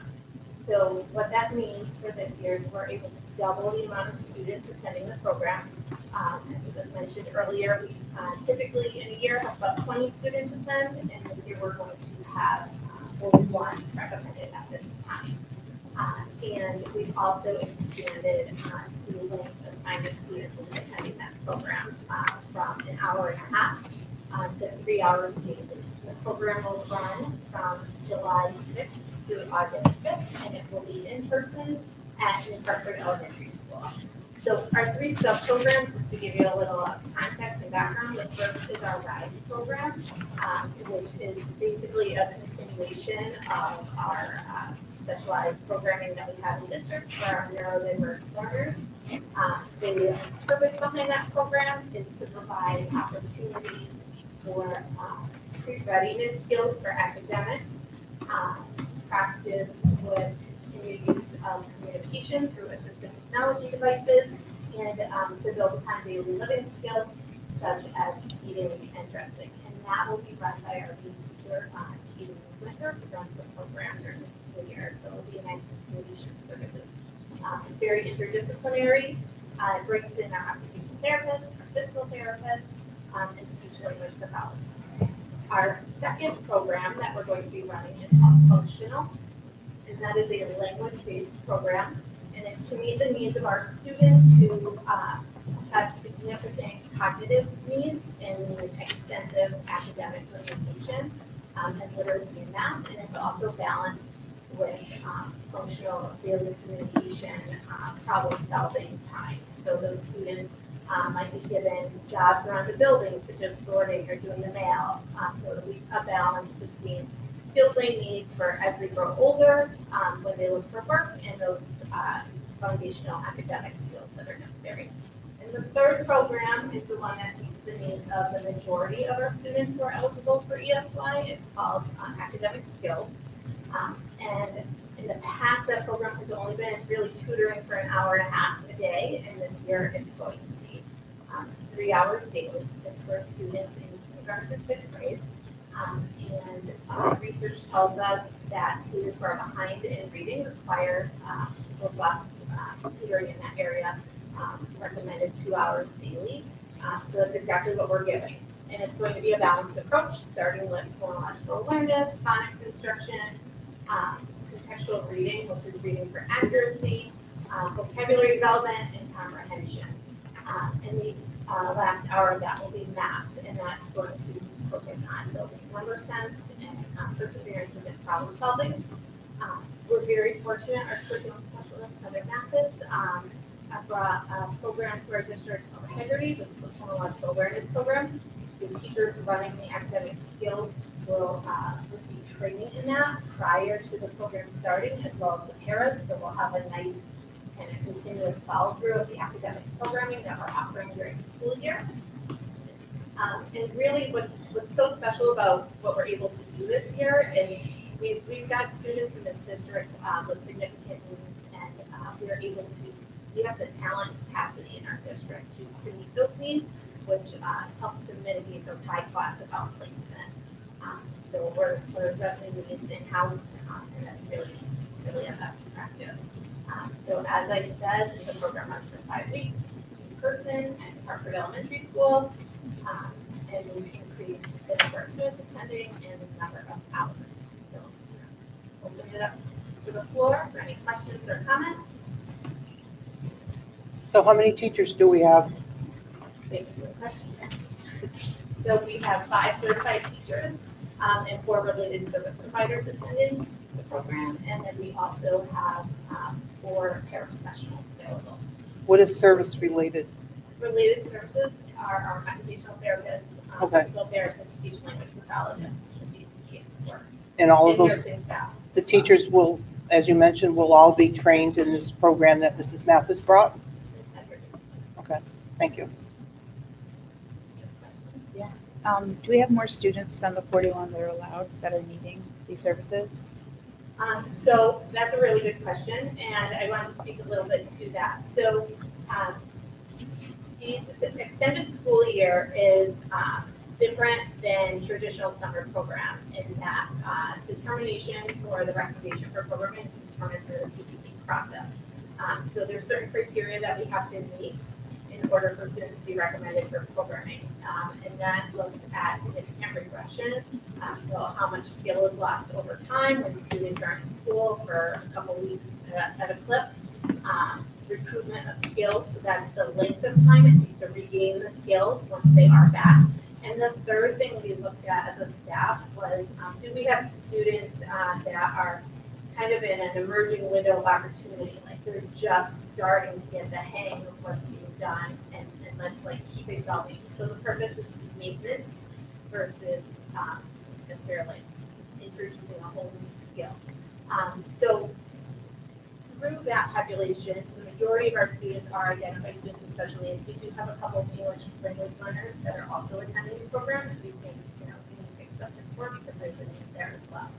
So what that means for this year is we're able to double the amount of students attending the program. As it was mentioned earlier, we typically in a year have about 20 students attend, and this year we're going to have only one recommended at this time. And we've also expanded the length of time that students will be attending that program from an hour and a half to 3 hours daily. The program will run from July 6th to August 5th, and it will be in person at New Hartford Elementary School. So our three sub-programs, just to give you a little context and background, the first is our RISE program, which is basically a continuation of our specialized programming that we have in district for our neurodiverse learners. The purpose behind that program is to provide opportunity for pre-readiness skills for academics, practice with continued use of communication through assistive technology devices, and to build upon daily living skills such as eating and dressing. And that will be run by our lead teacher, Katie Winter, who runs the program during the school year. So it'll be a nice continuation of services. It's very interdisciplinary. It brings in our occupational therapists, our physical therapists, and speech language pathologists. Our second program that we're going to be running is called Functional, and that is a language-based program, and it's to meet the needs of our students who have significant cognitive needs and extensive academic limitation and literacy in math, and it's also balanced with functional daily communication, problem-solving time. So those students might be given jobs around the building, such as sorting or doing the mail. So it'll be a balance between skills they need for as they grow older, when they look for work, and those foundational academic skills that are necessary. And the third program is the one that meets the needs of the majority of our students who are eligible for ESY. It's called Academic Skills. And in the past, that program has only been really tutoring for an hour and a half a day, and this year it's going to be 3 hours daily. It's for students in kindergarten to fifth grade. And research tells us that students who are behind in reading require robust tutoring in that area, recommended 2 hours daily. So that's exactly what we're giving. And it's going to be a balanced approach, starting with phonological awareness, phonics instruction, contextual reading, which is reading for accuracy, vocabulary development, and comprehension. And the last hour of that will be math, and that's going to focus on building number sense and perseverance within problem solving. We're very fortunate, our curriculum specialist, Heather Mathis, brought a program to our district called Integrity, which is the phonological awareness program. The teachers running the academic skills will receive training in that prior to the program starting, as well as the paras. So we'll have a nice kind of continuous follow through of the academic programming that we're offering during the school year. And really what's so special about what we're able to do this year is we've got students in this district with significant needs, and we have the talent capacity in our district to meet those needs, which helps to mitigate those high costs of outplacement. So we're addressing needs in-house, and that's really a best practice. So as I said, the program runs for 5 weeks in person at Hartford Elementary School, and we've increased the number of students attending and the number of hours. So open it up to the floor for any questions or comments. So how many teachers do we have? Thank you for the question. So we have 5 certified teachers and 4 related service providers attending the program, and then we also have 4 paraprofessionals available. What is service related? Related services are our occupational therapists, Okay. physical therapists, speech language pathologists, and DCT support. And all of And those, nursing staff. the teachers will, as you mentioned, will all be trained in this program that Mrs. Mathis brought? Okay, thank you. Do we have more students than the 41 that are allowed that are needing these services? So that's a really good question, and I wanted to speak a little bit to that. So the extended school year is different than traditional summer program in that determination for the recommendation for programming is determined through the PPT process. So there's certain criteria that we have to meet in order for students to be recommended for programming. And that looks at significant regression. So how much skill is lost over time when students aren't in school for a couple weeks at a clip. Recoupment of skills, so that's the length of time it takes to regain the skills once they are back. And the third thing we looked at as a staff was, do we have students that are kind of in an emerging window of opportunity, like they're just starting to get the hang of what's being done, and let's like keep it going. So the purpose is maintenance versus necessarily introducing a whole new skill. So through that population, the majority of our students are identified students with special needs. We do have a couple of English language learners that are also attending the program, and we think, we need to accept them for because there's a need there as well.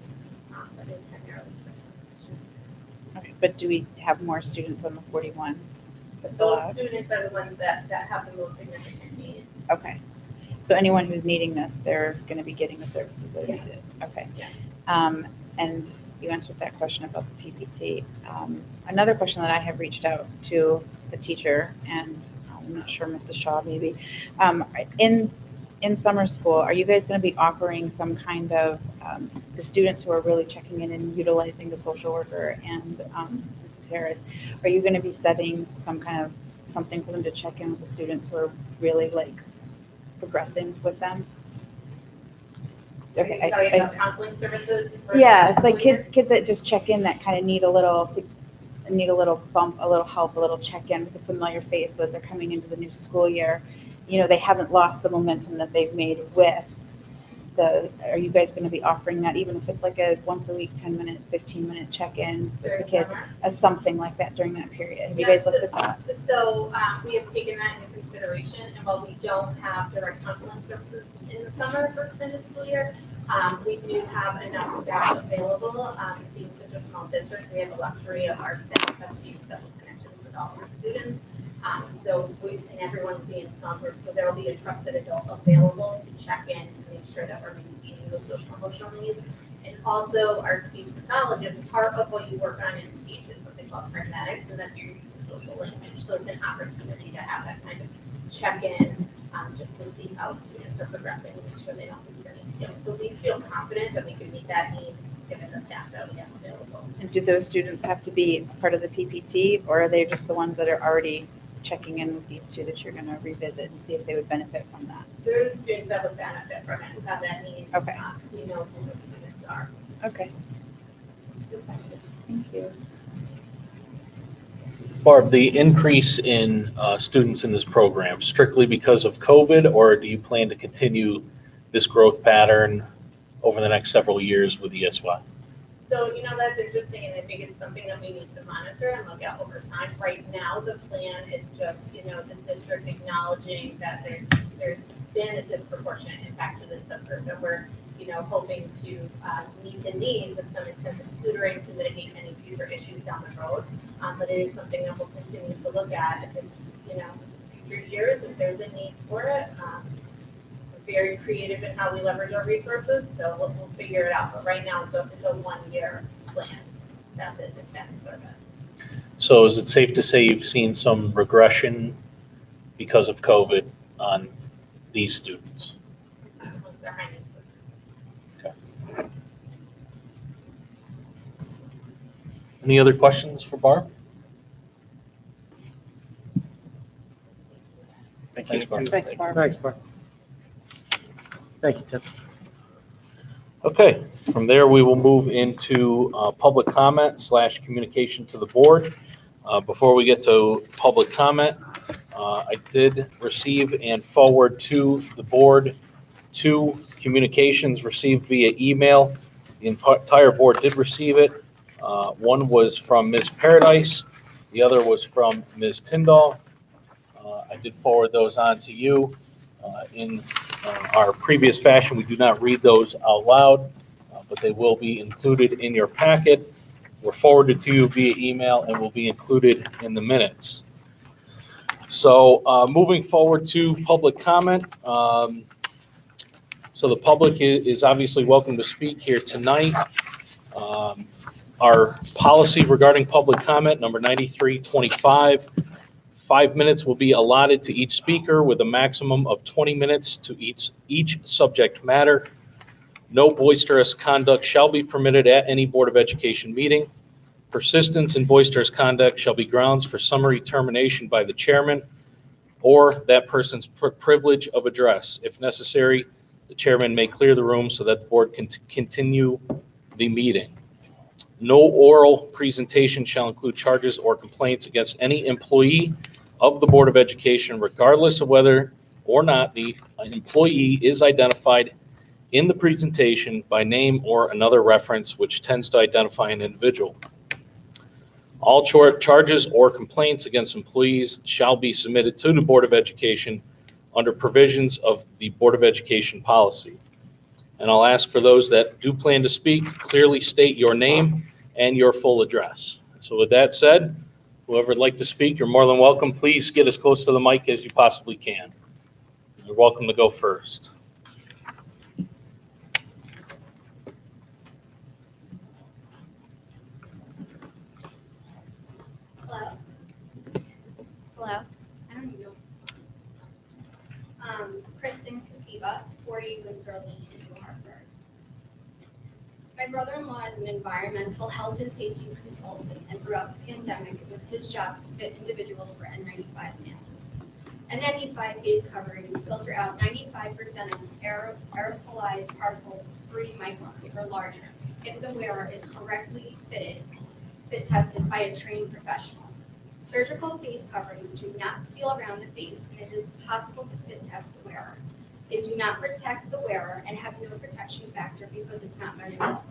But it's primarily special education students. Okay, but do we have more students than the 41? that's Those allowed? students are the ones that have the most significant needs. Okay. So anyone who's needing this, they're going to be getting the services that are Yes. needed? Okay. Yeah. And you answered that question about the PPT. Another question that I have reached out to the teacher, and I'm not sure, Mrs. Shaw, maybe, in summer school, are you guys going to be offering some kind of, the students who are really checking in and utilizing the social worker and Mrs. Harris, are you going to be setting some kind of something for them to check in with the students who are really like progressing with them? Are you talking about counseling services? for Yeah, it's like school year? kids that just check in that kind of need a little bump, a little help, a little check in with a familiar face as they're coming into the new school year. You know, they haven't lost the momentum that they've made with are you guys going to be offering that, even if it's like a once a week, 10-minute, 15-minute check-in with the During kid, summer? as something like that during that period? Have you Yes, guys looked at that? So we have taken that into consideration, and while we don't have direct counseling services in the summer for extended school year, we do have enough staff available. Being such a small district, we have the luxury of our staff having special connections with all our students. And everyone being in small groups, so there will be a trusted adult available to check in to make sure that we're maintaining those social emotional needs. And also our speech pathologist, part of what you work on in speech is something called pragmatics, and that's your use of social language. So it's an opportunity to have that kind of check in, just to see how students are progressing and make sure they don't lose any skills. So we feel confident that we can meet that need given the staff that we have available. And do those students have to be part of the PPT, or are they just the ones that are already checking in with these two that you're going to revisit and see if they would benefit from that? There's students that would benefit from it, who have that need. Okay. We know who those students are. Okay, thank you. Barb, the increase in students in this program, strictly because of COVID, or do you plan to continue this growth pattern over the next several years with ESY? So, that's interesting, and I think it's something that we need to monitor and look at over time. Right now, the plan is just, the district acknowledging that there's been a disproportionate impact to this subgroup, and we're, hoping to meet the need with some intensive tutoring to mitigate any future issues down the road. But it is something that we'll continue to look at if it's, future years, if there's a need for it. We're very creative in how we leverage our resources, so we'll figure it out. But right now, it's a 1-year plan that this intense service. So is it safe to say you've seen some regression because of COVID on these students? Amongst our high needs. Any other questions for Barb? Thanks, Barb. Thanks, Barb. Thanks, Barb. Thank you, Tim. Okay, from there, we will move into public comment / communication to the board. Before we get to public comment, I did receive and forward to the board 2 communications received via email The entire board did receive it. One was from Ms. Paradise, the other was from Ms. Tyndall. I did forward those on to you. In our previous fashion, we do not read those out loud, but they will be included in your packet. Were forwarded to you via email and will be included in the minutes. So moving forward to public comment. So the public is obviously welcome to speak here tonight. Our policy regarding public comment, number 9325, 5 minutes will be allotted to each speaker with a maximum of 20 minutes to each subject matter. No boisterous conduct shall be permitted at any Board of Education meeting. Persistence in boisterous conduct shall be grounds for summary termination by the chairman or that person's privilege of address. If necessary, the chairman may clear the room so that the board can continue the meeting. No oral presentation shall include charges or complaints against any employee of the Board of Education, regardless of whether or not the employee is identified in the presentation by name or another reference which tends to identify an individual. All charges or complaints against employees shall be submitted to the Board of Education under provisions of the Board of Education policy. And I'll ask for those that do plan to speak, clearly state your name and your full address. So with that said, whoever would like to speak, you're more than welcome. Please get as close to the mic as you possibly can. You're welcome to go first. Hello? Hello? I don't even know what's on. Kristen Kasiba, 40 Windsor Lane in New Hartford. My brother-in-law is an environmental health and safety consultant, and throughout the pandemic, it was his job to fit individuals for N95 masks. N95 face coverings filter out 95% of aerosolized particles 3 microns or larger if the wearer is correctly fit tested by a trained professional. Surgical face coverings do not seal around the face, and it is possible to fit test the wearer. They do not protect the wearer and have no protection factor because it's not measurable.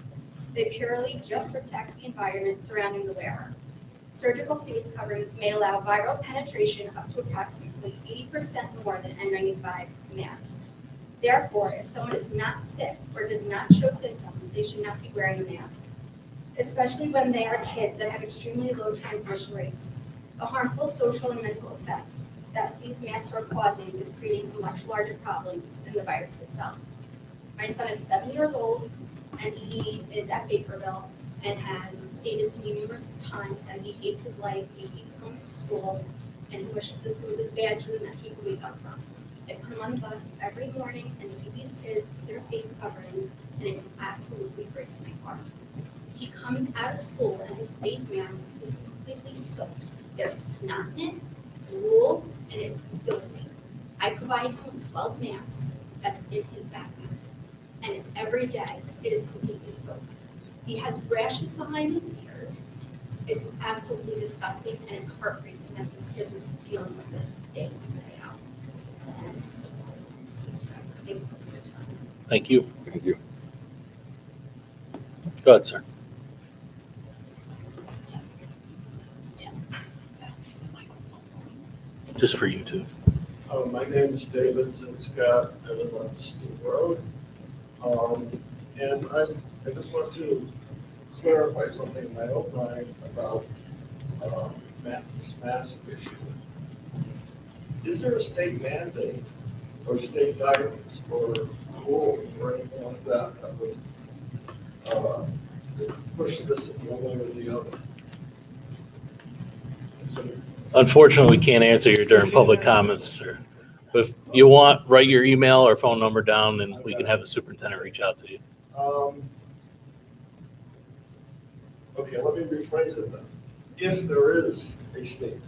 They purely just protect the environment surrounding the wearer. Surgical face coverings may allow viral penetration up to approximately 80% more than N95 masks. Therefore, if someone is not sick or does not show symptoms, they should not be wearing a mask, especially when they are kids that have extremely low transmission rates. The harmful social and mental effects that these masks are causing is creating a much larger problem than the virus itself. My son is 7 years old, and he is at Bakerville and has stated to me numerous times that he hates his life, he hates going to school, and he wishes this was a bad dream that he could wake up from. I put him on the bus every morning and see these kids with their face coverings, and it absolutely breaks my heart. He comes out of school and his face mask is completely soaked. There's snot in it, drool, and it's filthy. I provide him with 12 masks that's in his backpack, and every day it is completely soaked. He has rashes behind his ears. It's absolutely disgusting, and it's heartbreaking that these kids are dealing with this day in, day out. Thank you. Thank you. Go ahead, sir. Just for you two. My name is David Zinscott. I live on Steve Road. And I just want to clarify something in my own mind about this mask issue. Is there a state mandate or state guidance or rule or anything like that that would push this in one way or the other? Unfortunately, we can't answer you during public comments, sir. But if you want, write your email or phone number down and we can have the superintendent reach out to you. Okay, let me rephrase it then. If there is a state,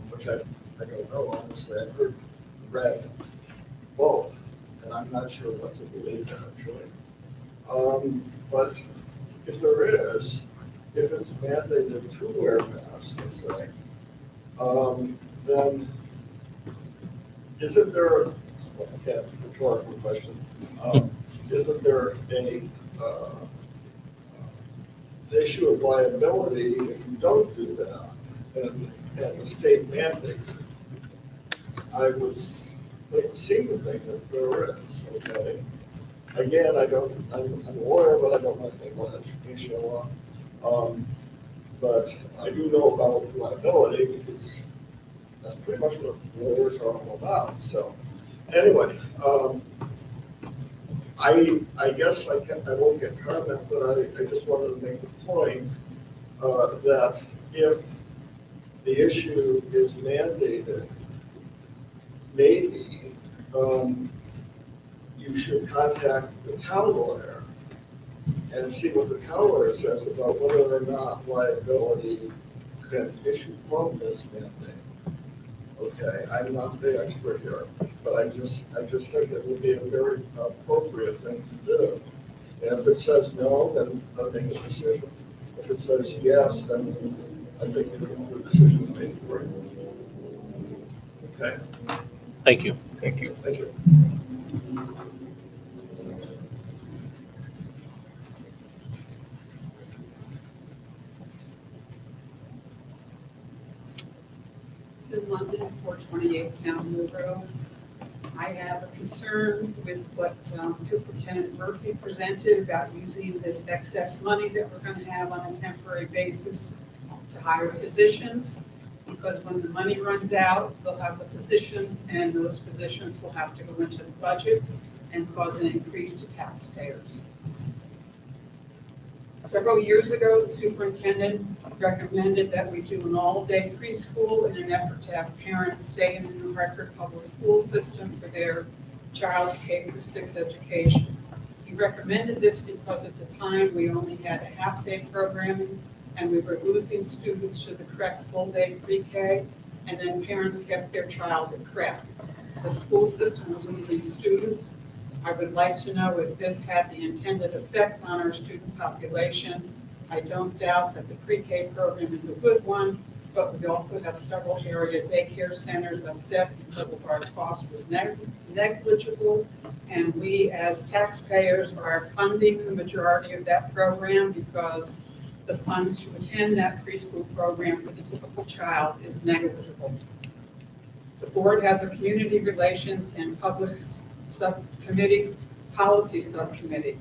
which I don't know, honestly, I've read both, and I'm not sure what to believe actually. But if there is, if it's mandated to wear masks, let's say, then isn't there, well, again, rhetorical question, isn't there a the issue of liability if you don't do that, and the state mandates it. I would seem to think that there is, okay? Again, I'm a lawyer, but I don't know anything about education law. But I do know about liability because that's pretty much what lawyers are all about. So anyway, I guess I won't get comment, but I just wanted to make the point that if the issue is mandated, maybe you should contact the town lawyer and see what the town lawyer says about whether or not liability can issue from this mandate. Okay, I'm not the expert here, but I just think it would be a very appropriate thing to do. And if it says no, then I'll make a decision. If it says yes, then I think the decision is made for it. Okay? Thank you. Thank you. Thank you. Sue London, 428 Town Mill Road. I have a concern with what Superintendent Murphy presented about using this excess money that we're going to have on a temporary basis to hire positions, because when the money runs out, they'll have the positions, and those positions will have to go into the budget and cause an increase to taxpayers. Several years ago, the superintendent recommended that we do an all-day preschool in an effort to have parents stay in the New Hartford public school system for their child's K-6 education. He recommended this because at the time we only had a half-day programming and we were losing students to the correct full-day pre-K, and then parents kept their child at prep. The school system was losing students. I would like to know if this had the intended effect on our student population. I don't doubt that the pre-K program is a good one, but we also have several area daycare centers upset because of our cost was negligible, and we as taxpayers are funding the majority of that program because the funds to attend that preschool program for the typical child is negligible. The board has a community relations and public subcommittee, policy subcommittee.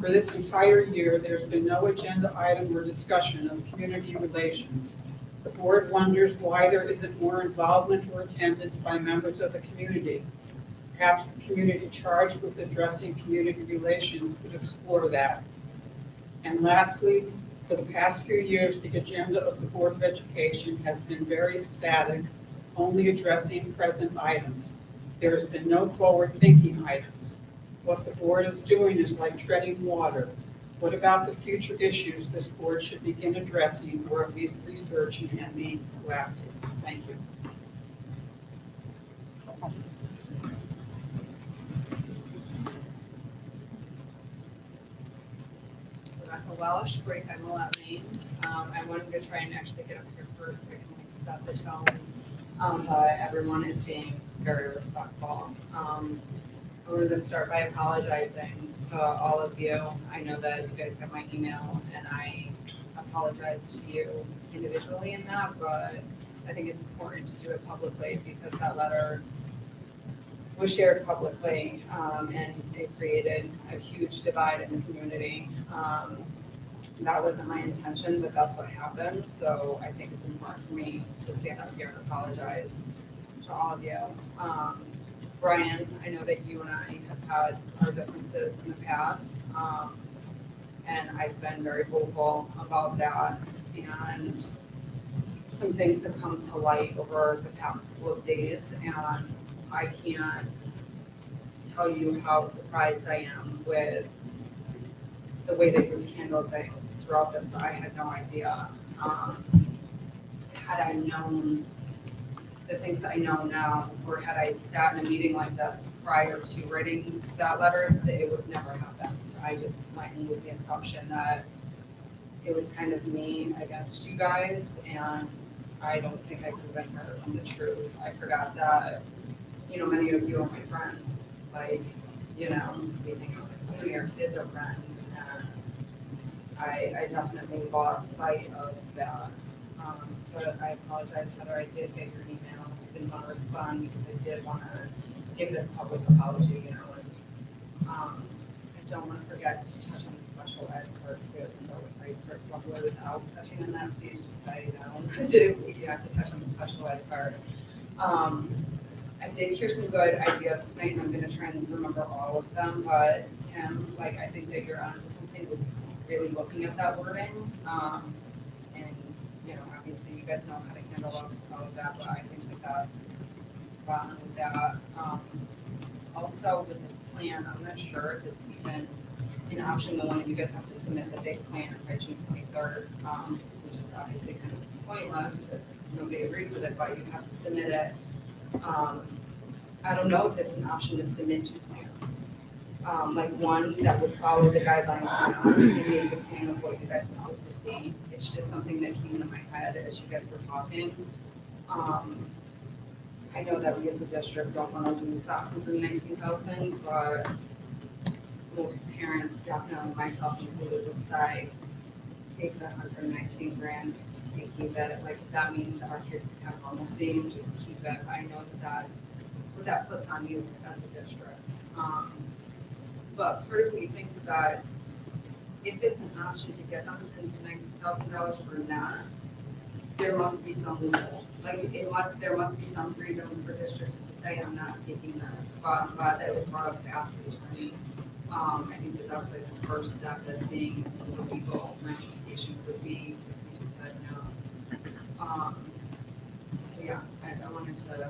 For this entire year, there's been no agenda item or discussion of community relations. The board wonders why there isn't more involvement or attendance by members of the community. Perhaps the community charged with addressing community relations could explore that. And lastly, for the past few years, the agenda of the Board of Education has been very static, only addressing present items. There has been no forward-thinking items. What the board is doing is like treading water. What about the future issues this board should begin addressing, or at least researching and being proactive? Thank you. Rebecca Welsh, 45 Millette Lane. I wanted to try and actually get up here first so I can like set the tone. But everyone is being very respectful. I wanted to start by apologizing to all of you. I know that you guys have my email, and I apologize to you individually in that, but I think it's important to do it publicly because that letter was shared publicly, and it created a huge divide in the community. That wasn't my intention, but that's what happened. So I think it's important for me to stand up here and apologize to all of you. Brian, I know that you and I have had our differences in the past, and I've been very vocal about that. And some things have come to light over the past couple of days, and I can't tell you how surprised I am with the way that you've handled things throughout this. I had no idea. Had I known the things that I know now, or had I sat in a meeting like this prior to writing that letter, that it would never happened. I just went in with the assumption that it was kind of me against you guys, and I don't think I could have been heard from the truth. I forgot that, many of you are my friends. Like, we think of our kids are friends, and I definitely lost sight of that. So I apologize, Heather, I did get your email, I didn't want to respond because I did want to give this public apology, you know, and, I don't want to forget to touch on the special ed part too, so if I start fumbling without touching on that, please just say no. You have to touch on the special ed part. I did hear some good ideas tonight, and I'm gonna try and remember all of them, but Tim, like, I think that you're onto something with really looking at that wording. And, you know, obviously you guys know how to handle all of that, but I think that that's spot on with that. Also with this plan, I'm not sure if it's even an option, the one that you guys have to submit the big plan by June 23rd, which is obviously kind of pointless if nobody agrees with it, but you have to submit it. I don't know if it's an option to submit two plans. Like one that would follow the guidelines now, and make a plan of what you guys would hope to see. It's just something that came into my head as you guys were talking. I know that we as a district don't want to lose that $119,000, but most parents, definitely myself included, would say, take the $119 grand and keep it. Like, if that means that our kids can have normalcy, just keep it. I know that what that puts on you as a district. But part of me thinks that if it's an option to get $119,000 or not, there must be some loophole. Like, there must be some freedom for districts to say, I'm not taking this, but I'm glad that it was brought up to ask the attorney. I think that that's like the first step, is seeing what the legal ramifications would be if we just said no. So yeah, I wanted to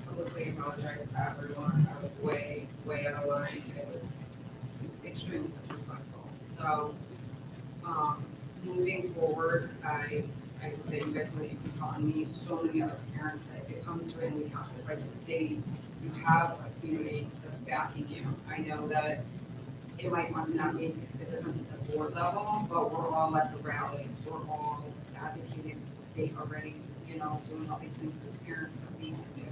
publicly apologize to everyone. I was way out of line. It was extremely disrespectful. So, moving forward, I hope that you guys know that you can call on me, so many other parents, that if it comes to it and we have to fight the state, you have a community that's backing you. I know that it might not make a difference at the board level, but we're all at the rallies, we're all advocating for the state already, you know, doing all these things as parents that we can do.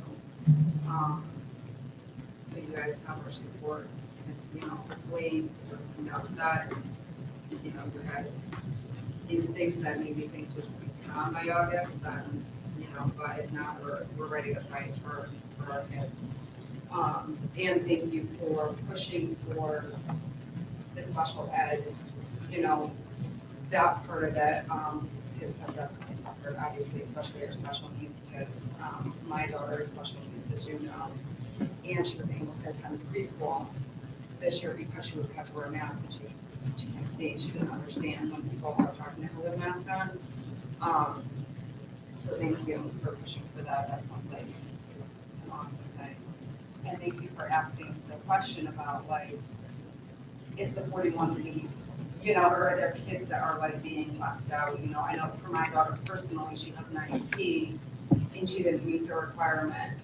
So you guys have our support, and, you know, hopefully it doesn't come down to that. You know, you guys instinct that maybe things would just be on by August, then, you know, but if not, we're ready to fight for our kids. And thank you for pushing for the special ed, you know, that part of it, these kids have definitely suffered, obviously, especially our special needs kids. My daughter is special needs, as you know, and she was able to attend preschool this year because she would have to wear a mask, and she can see, she doesn't understand when people are talking to her with a mask on. So thank you for pushing for that. That sounds like an awesome thing. And thank you for asking the question about, like, is the 41 leave, you know, or are there kids that are like being left out? You know, I know for my daughter personally, she has an IEP and she didn't meet the requirement,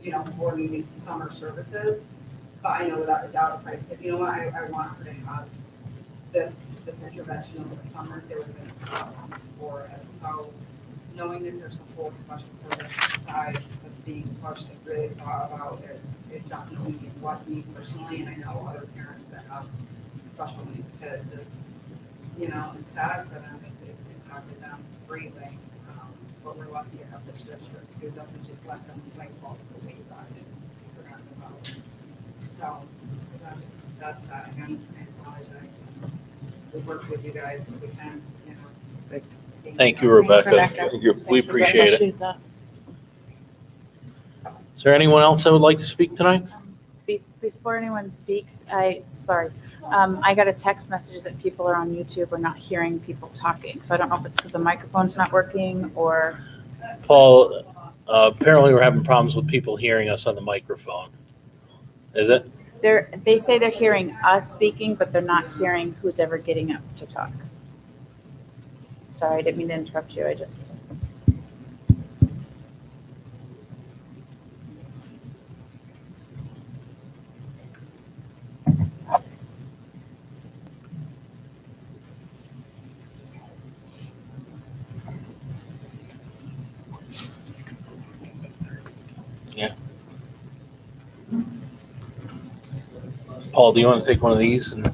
you know, for needing summer services. But I know without a doubt, if I said, you know what, I want her to have this intervention over the summer, there would have been a problem for it. So knowing that there's a whole special service side that's being pushed and really thought about, it definitely means a lot to me personally, and I know other parents that have special needs kids. It's, you know, it's sad for them. It's impacted them greatly. But we're lucky to have this district who doesn't just let them like fall to the wayside and be forgotten about. So that's that. Again, I apologize. We'll work with you guys if we can, you know. Thank you, Rebecca. Thank you. We appreciate it. Is there anyone else that would like to speak tonight? Before anyone speaks, I got a text message that people are on YouTube are not hearing people talking. So I don't know if it's because the microphone's not working or. Paul, apparently we're having problems with people hearing us on the microphone. Is it? They say they're hearing us speaking, but they're not hearing who's ever getting up to talk. Sorry, I didn't mean to interrupt you. I just. Yeah. Paul, do you want to take one of these? And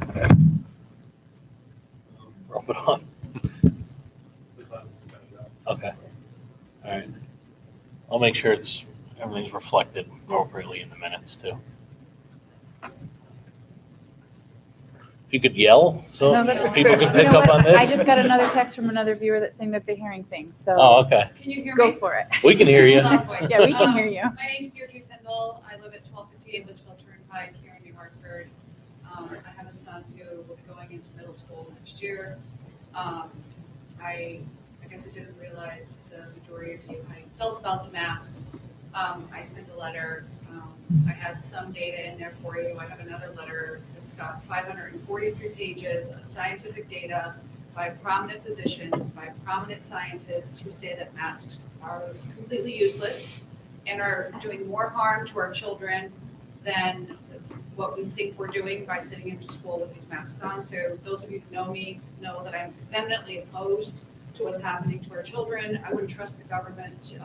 I'll make sure everything's reflected appropriately in the minutes too. If you could yell so No, that's- people can You pick know up what? on this. I just got another text from another viewer that's saying that they're hearing things, so Oh, okay. Can you hear go me? for it. We can hear you. Loud voice. Yeah, we can hear you. My name's Deirdre Tyndall. I live at 1258 Litchfield Turnpike here in New Hartford. I have a son who will be going into middle school next year. I guess I didn't realize the majority of you how you felt about the masks. I sent a letter. I had some data in there for you. I have another letter that's got 543 pages of scientific data by prominent physicians, by prominent scientists who say that masks are completely useless and are doing more harm to our children than what we think we're doing by sitting into school with these masks on. So those of you who know me know that I'm vehemently opposed to what's happening to our children. I wouldn't trust the government to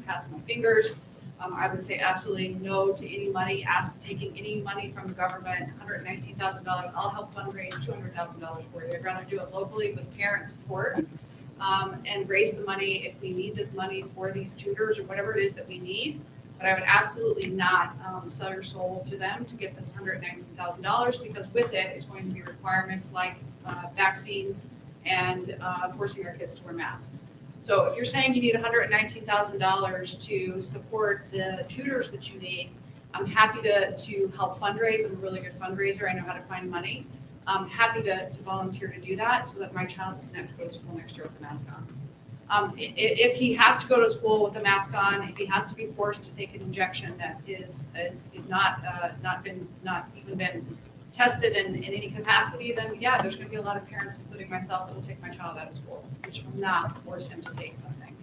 pass my fingers. I would say absolutely no to any money, taking any money from the government, $119,000. I'll help fundraise $200,000 for you. I'd rather do it locally with parent support and raise the money if we need this money for these tutors or whatever it is that we need. But I would absolutely not sell your soul to them to get this $119,000 because with it is going to be requirements like vaccines and forcing our kids to wear masks. So if you're saying you need $119,000 to support the tutors that you need, I'm happy to help fundraise. I'm a really good fundraiser. I know how to find money. I'm happy to volunteer to do that so that my child doesn't have to go to school next year with a mask on. If he has to go to school with a mask on, if he has to be forced to take an injection that is not even been tested in any capacity, then yeah, there's going to be a lot of parents, including myself, that will take my child out of school, which will not force him to take something,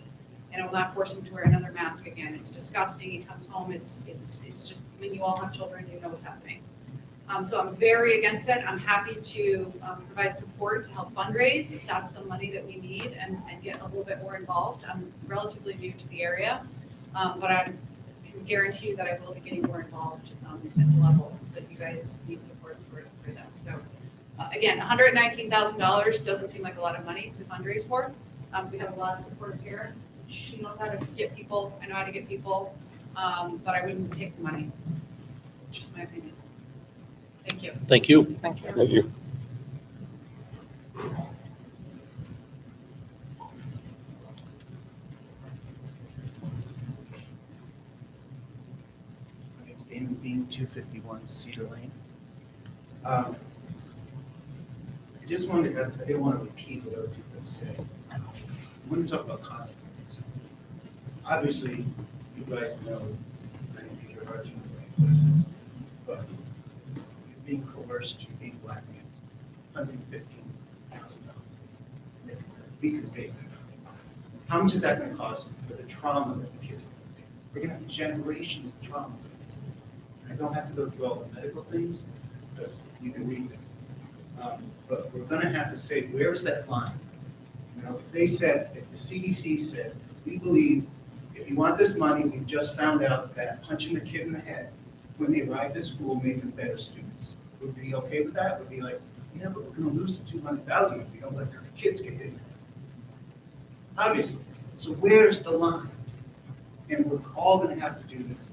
and it will not force him to wear another mask again. It's disgusting. He comes home. It's just. I mean, you all have children. You know what's happening. So I'm very against it. I'm happy to provide support to help fundraise if that's the money that we need and get a little bit more involved. I'm relatively new to the area, but I can guarantee you that I will be getting more involved at the level that you guys need support for this. So again, $119,000 doesn't seem like a lot of money to fundraise for. We have a lot of supportive parents. She knows how to get people. I know how to get people, but I wouldn't take the money. It's just my opinion. Thank you. Thank you. Thank you. Thank you. My name's Damon Bean, 251 Cedar Lane. I just wanted, I didn't want to repeat what other people have said. I want to talk about consequences. Obviously, you guys know, I didn't pick your hearts from the right places, but you're being coerced, you're being blackmailed. $115,000. We could raise that money. How much is that going to cost for the trauma that the kids are going through? We're going to have generations of trauma for this. I don't have to go through all the medical things because you can read them. But we're going to have to say, where is that line? You know, if they said, if the CDC said, we believe if you want this money, we've just found out that punching the kid in the head when they arrive at school make them better students. Would we be okay with that? Would be like, yeah, but we're going to lose the $200,000 if we don't let the kids get hit in the head. Obviously. So where's the line? And we're all going to have to do this.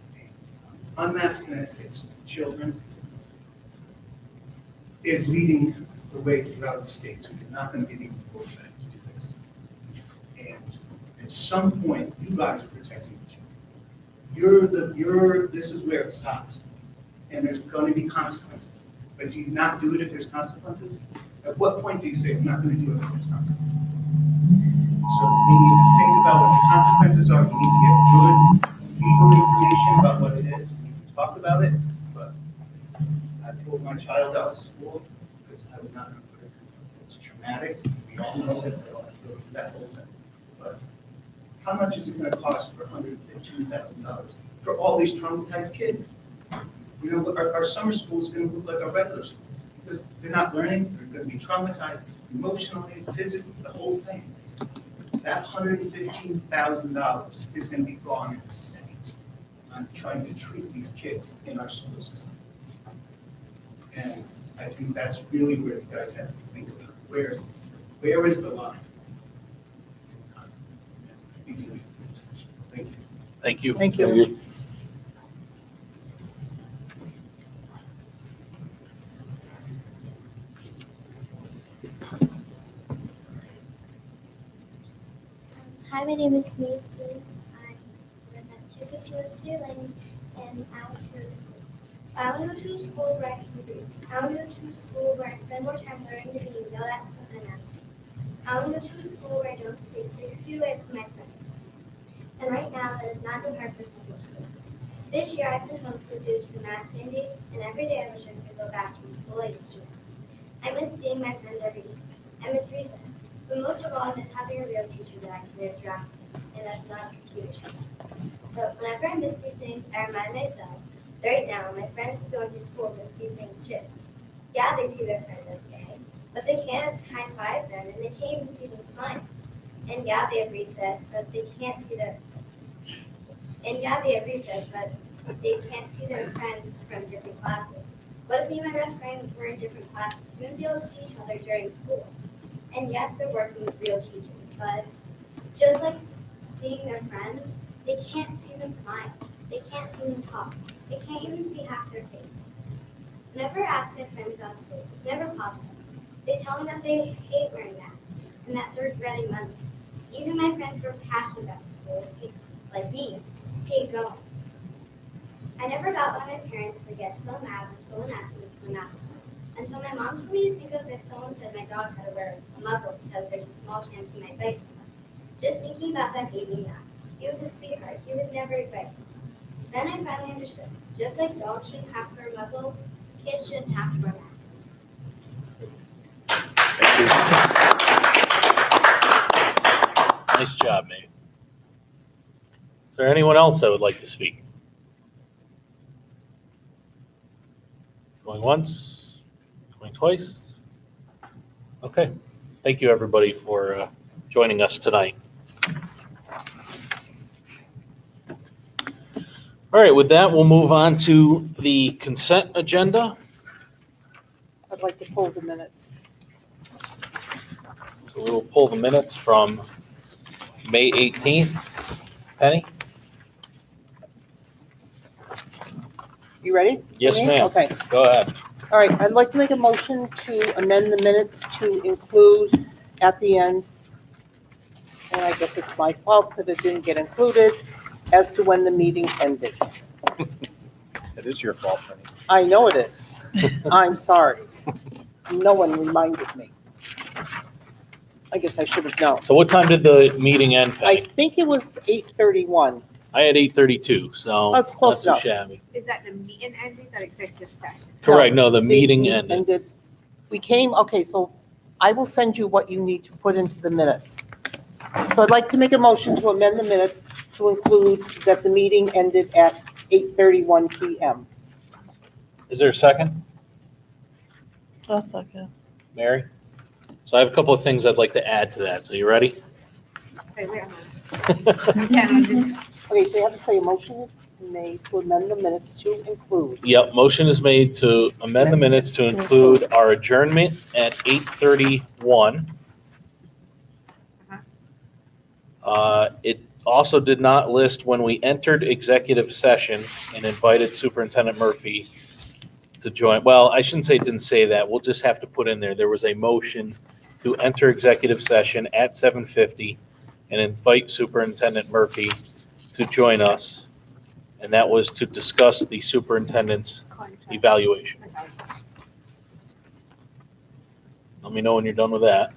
Unmasking its children is leading the way throughout the states. We're not going to get even more back to do this. And at some point, you guys are protecting the children. This is where it stops. And there's going to be consequences. But do you not do it if there's consequences? At what point do you say, I'm not going to do it if there's consequences? So we need to think about what the consequences are. We need to get good legal information about what it is. We can talk about it, but I pulled my child out of school because I was not going to put it through. It's traumatic. We all know this. I don't have to go through that whole thing. But how much is it going to cost for $115,000 for all these traumatized kids? You know, our summer school is going to look like a regular school because they're not learning. They're going to be traumatized emotionally, physically, the whole thing. That $115,000 is going to be gone in a second on trying to treat these kids in our school system. And I think that's really where you guys have to think about where is the line? I think you make a good decision. Thank you. Thank you. Thank you. Hi, my name is Maeve. I live at 251 Cedar Lane, and I want to go to school. I want to go to a school where I can read. I want to go to a school where I spend more time learning to read. No, that's what I'm asking. I want to go to a school where I don't stay 6 feet away from my friends. And right now, that is not New Hartford public schools. This year, I've been homeschooled due to the mask mandates, and every day I wish I could go back to the school I used to. I miss seeing my friends every day. I miss recess. But most of all, I miss having a real teacher that I can interact with, and that's not a computer. But whenever I miss these things, I remind myself, right now, my friends going to school miss these things too. Yeah, they see their friends every day, but they can't high-five them, and they can't even see them smile. And yeah, they have recess, but they can't see their friends from different classes. What if me and my best friend were in different classes? We wouldn't be able to see each other during school. And yes, they're working with real teachers, but just like seeing their friends, they can't see them smile. They can't see them talk. They can't even see half their face. Whenever I ask my friends about school, it's never positive. They tell me that they hate wearing masks and that they're dreading Monday. Even my friends who are passionate about school, like me, hate going. I never got why my parents would get so mad when someone asked me to put a mask on, until my mom told me to think of if someone said my dog had to wear a muzzle because there's a small chance he might bite someone. Just thinking about that made me mad. He was a sweetheart. He would never bite someone. Then I finally understood. Just like dogs shouldn't have to wear muzzles, kids shouldn't have to wear masks. Nice job, Nate. Is there anyone else that would like to speak? Going once, going twice? Okay. Thank you, everybody, for joining us tonight. All right, with that, we'll move on to the consent agenda. I'd like to pull the minutes. So we will pull the minutes from May 18th. Penny? You ready? Yes, Me? ma'am. Okay. Go ahead. All right, I'd like to make a motion to amend the minutes to include at the end, and I guess it's my fault that it didn't get included, as to when the meeting ended. It is your fault, Penny. I know it is. I'm sorry. No one reminded me. I guess I should have known. So what time did the meeting end, I Penny? think it was 8:31. I had 8:32, so That's close not too enough. shabby. Is that the meeting ending, that executive session? Correct, no, the The meeting ended. We came, okay, so I will send you what you need to put into the minutes. So I'd like to make a motion to amend the minutes to include that the meeting ended at 8:31 PM. Is there a second? A second. Mary? So I have a couple of things I'd like to add to that. So you ready? Wait, a minute. Okay, so you have to say a motion is made to amend the minutes to include. Yep, motion is made to amend the minutes to include our adjournment at 8:31. It also did not list when we entered executive session and invited Superintendent Murphy to join. Well, I shouldn't say it didn't say that. We'll just have to put in there was a motion to enter executive session at 7:50 and invite Superintendent Murphy to join us. And that was to discuss the superintendent's evaluation. Let me know when you're done with that.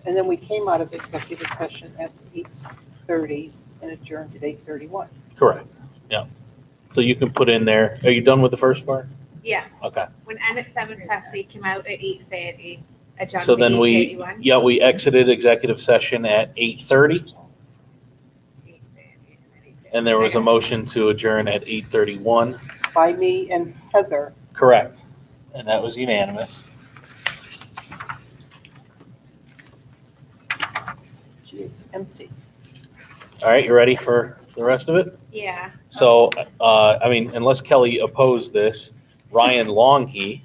And then we came out of executive session at 8:30 and adjourned at 8:31. Correct. Yeah. So you can put in there, are you done with the first part? Yeah, Okay. when end at 7:50, came out at 8:30, adjourned So to then we, 8:31. we exited executive session at 8:30 and there was a motion to adjourn at 8:31. By me and Heather. Correct. And that was unanimous. Gee, it's empty. All right, you ready for the rest of it? Yeah. So, unless Kelly opposed this, Ryan Longhe,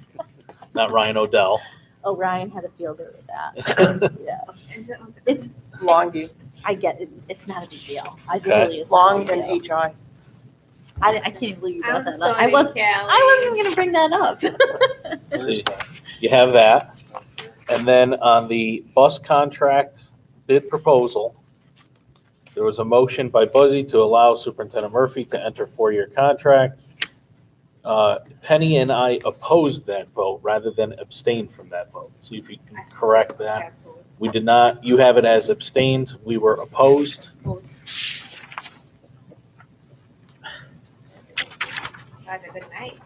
not Ryan Odell. Oh, Ryan had a field day with that. Yeah. Is it on the- It's Longview. I get it, it's not a big deal. I Okay. really, it's not a Long big and deal. HI. I can't even believe you brought I'm that up. sorry, I wasn't Kelly. even gonna bring that up. So you have that. And then on the bus contract bid proposal, there was a motion by Buzzy to allow Superintendent Murphy to enter 4-year contract. Penny and I opposed that vote rather than abstain from that vote. See if you can correct that. We did not, you have it as abstained, we were opposed. Have a good night.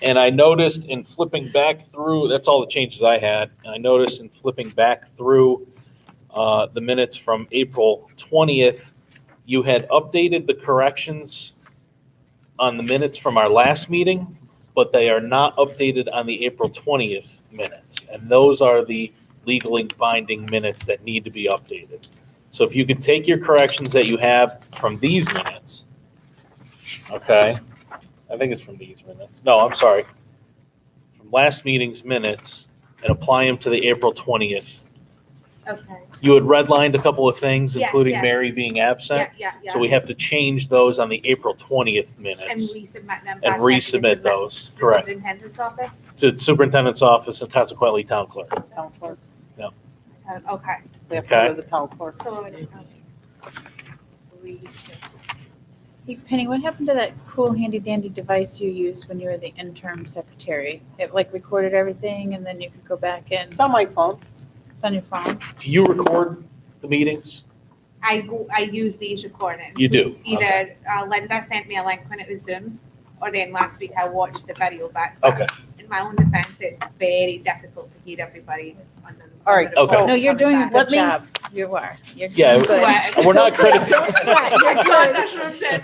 And I noticed in flipping back through, that's all the changes I had. And I noticed in flipping back through the minutes from April 20th, you had updated the corrections on the minutes from our last meeting, but they are not updated on the April 20th minutes. And those are the legally binding minutes that need to be updated. So if you could take your corrections that you have from these minutes, okay, I think it's from these minutes. No, I'm sorry. From last meeting's minutes and apply them to the April 20th. Okay. You had redlined a couple of things, Yes, including yes. Mary being absent. Yeah. So we have to change those on the April 20th And minutes resubmit them. and back resubmit those, to the correct, Superintendent's office? to superintendent's office and consequently town clerk. Town clerk. Okay. We have to go to the town clerk. So, Hey, Penny, what happened to that cool handy dandy device you used when you were the interim secretary? It like recorded everything and then you could go back in. It's on my phone. It's on your phone. Do you record the meetings? I use these recordings. You do? Either Linda sent me a link when it was Zoom, or then last week I watched the video back. Okay. In my own defense, it's very difficult to hear everybody on the. All right, Okay. so No, you're doing a Let good me- job. You are. You're Yeah, good. we're not criticizing. Don't sweat. You're God, good. that's what I'm saying.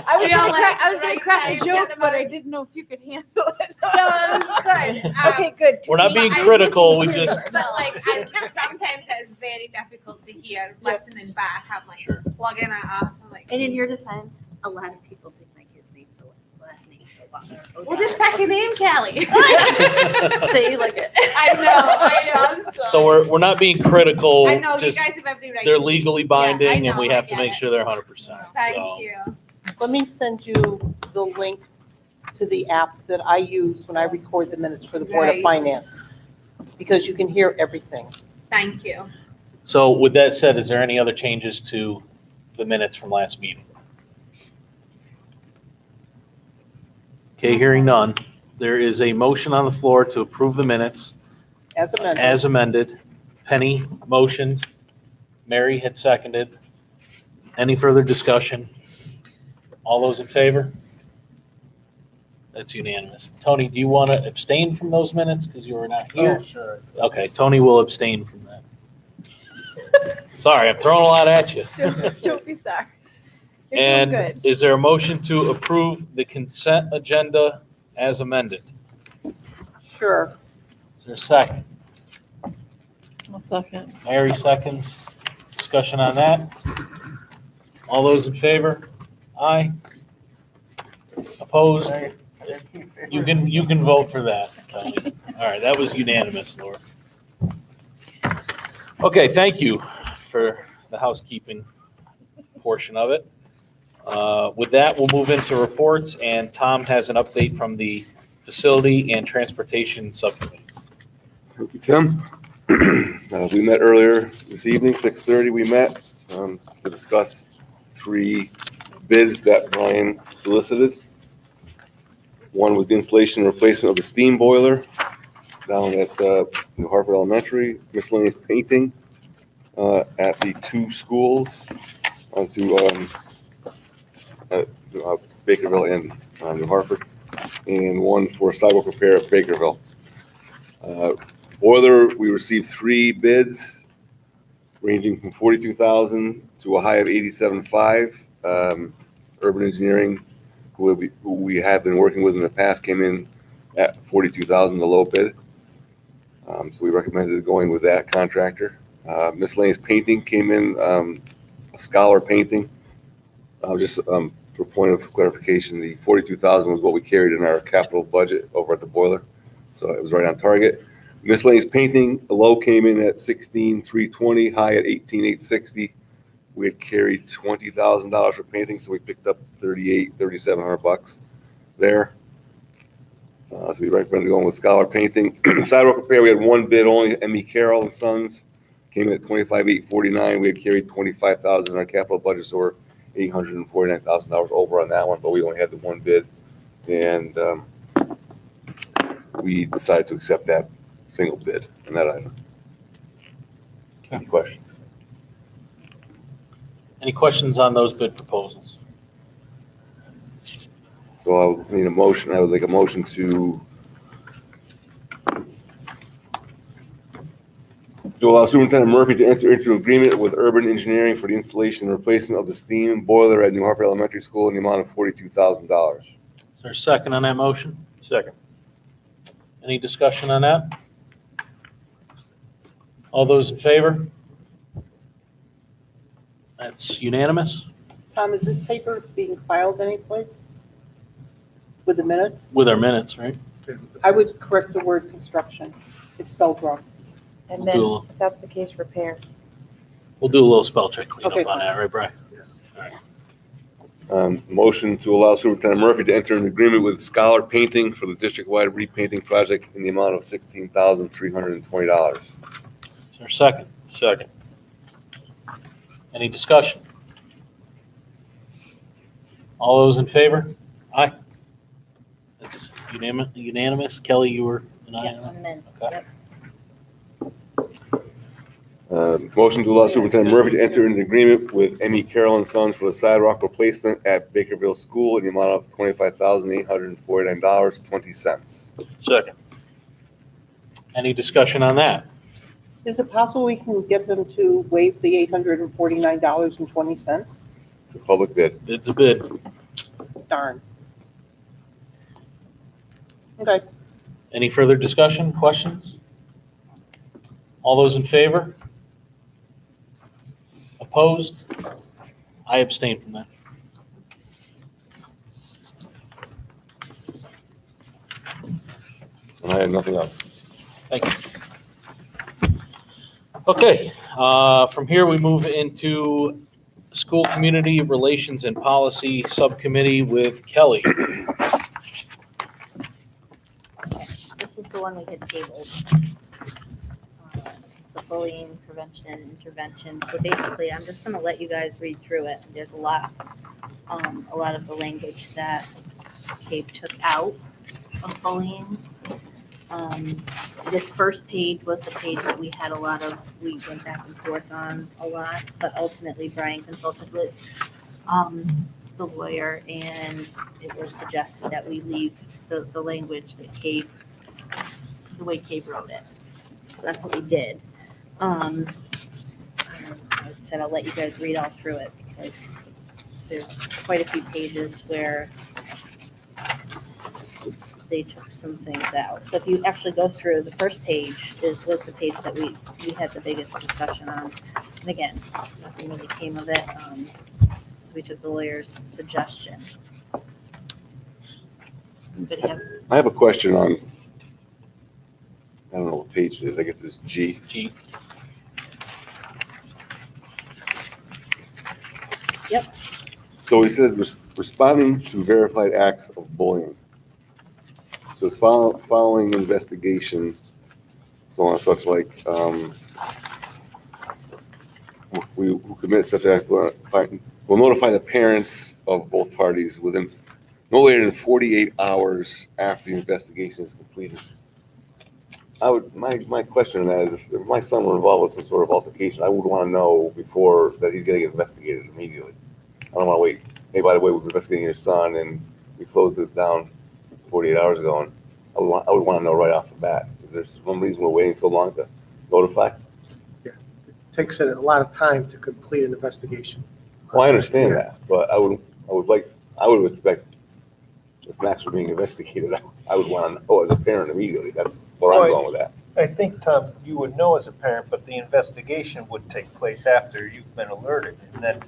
I was We all gonna left crack, at the right time, joke, get but them I didn't know if you could handle it. No, it was good. Okay, good. We're not being I- critical, we just, But like, sometimes it's very difficult to hear listening back. I'm like Sure. plugging it up. I'm like, And in your defense, a lot of people think my kid's name's a last name. well, just pick a name, Kelly. Say you like it. I know. I'm so we're not being critical, I know you just guys have every right. they're to be- legally Yeah, I binding and know, we I have to get make it. sure they're 100%. Thank So, you. Let me send you the link to the app that I use when I record the minutes for the Board of Right. Finance, because you can hear everything. Thank you. So with that said, is there any other changes to the minutes from last meeting? Okay, hearing none. There is a motion on the floor to approve the minutes As amended. as amended. Penny motioned. Mary had seconded. Any further discussion? All those in favor? That's unanimous. Tony, do you want to abstain from those minutes because you were not here? Sure. Okay, Tony will abstain from that. Sorry, I'm throwing a lot at you. Don't be sorry. You're doing And good. is there a motion to approve the consent agenda as amended? Sure. Is there a second? I'll second. Mary seconds. Discussion on that? All those in favor? Aye. Opposed? You can vote for that, Tony. All right, that was unanimous, Laura. Okay, thank you for the housekeeping portion of it. With that, we'll move into reports, and Tom has an update from the Facility and Transportation Subcommittee. Thank you, Tim. We met earlier this evening, 6:30 we met to discuss 3 bids that Brian solicited. One was the installation and replacement of the steam boiler down at New Hartford Elementary, miscellaneous painting at the 2 schools onto Bakerville and New Hartford, and one for sidewalk repair at Bakerville. Boiler, we received 3 bids ranging from $42,000 to a high of $87,500. Urban Engineering, who we have been working with in the past, came in at $42,000, the low bid. So we recommended going with that contractor. Miscellaneous painting came in, a Scholar Painting. Just for point of clarification, the $42,000 was what we carried in our capital budget over at the boiler. So it was right on target. Miscellaneous painting, the low came in at 16,320, high at 18,860. We had carried $20,000 for painting, so we picked up $3,700 there. So we recommend going with Scholar Painting. Sidewalk repair, we had one bid only, M.E. Carroll and Sons, came in at $25,849. We had carried $25,000 in our capital budget, so we're $849,000 over on that one, but we only had the one bid. And we decided to accept that single bid on that item. Any questions? Any questions on those bid proposals? So I'll need a motion. I would like a motion to allow Superintendent Murphy to enter into an agreement with Urban Engineering for the installation and replacement of the steam boiler at New Hartford Elementary School in the amount of $42,000. Is there a second on that motion? Second. Any discussion on that? All those in favor? That's unanimous Tom, is this paper being filed anyplace? With the minutes? with our minutes, right? I would correct the word construction. It's spelled wrong. And We'll then, do a little- if that's the case, repair. We'll do a little spell check cleanup Okay, on fine. that, right, Brian? Yes. Motion to allow Superintendent Murphy to enter an agreement with Scholar Painting for the district-wide repainting project in the amount of $16,320. Is there a second? Second. Any discussion? All those in favor? Aye. That's unanimous. Kelly, you were an aye Yeah, on that? I'm in. Okay. Yep. Motion to allow Superintendent Murphy to enter into an agreement with M.E. Carroll and Sons for the sidewalk replacement at Bakerville School in the amount of $25,849.20. Second. Any discussion on that? Is it possible we can get them to waive the $849.20? It's a public bid. It's a bid. Darn. Okay. Any further discussion, questions? All those in favor? Opposed? I abstain from that. And I have nothing else. Thank you. Okay, from here we move into School Community Relations and Policy Subcommittee with Kelly. This was the one we had tabled. The bullying prevention intervention. So basically, I'm just gonna let you guys read through it. There's a lot of the language that Cape took out of bullying. This first page was the page that we went back and forth on a lot, but ultimately Brian consulted with the lawyer, and it was suggested that we leave the language that Cape, the way Cape wrote it. So that's what we did. I said I'll let you guys read all through it because there's quite a few pages where they took some things out. So if you actually go through, the first page was the page that we had the biggest discussion on. And again, nothing really came of it. So we took the lawyer's suggestion. Anybody have? I have a question on, I don't know what page it is. I get this G. G. Yep. So he said responding to verified acts of bullying. So it's following investigation, so on and such like, who commit such acts will notify the parents of both parties within no later than 48 hours after the investigation is completed. My question on that is, if my son were involved with some sort of altercation, I would want to know before that he's going to get investigated immediately. I don't want to wait. Hey, by the way, we're investigating your son, and we closed it down 48 hours ago, and I would want to know right off the bat. Is there some reason we're waiting so long to notify? It takes a lot of time to complete an investigation. Well, I understand that, but I would expect if Max were being investigated, I would want to know as a parent immediately. That's where I'm going with that. I think, Tom, you would know as a parent, but the investigation would take place after you've been alerted, and then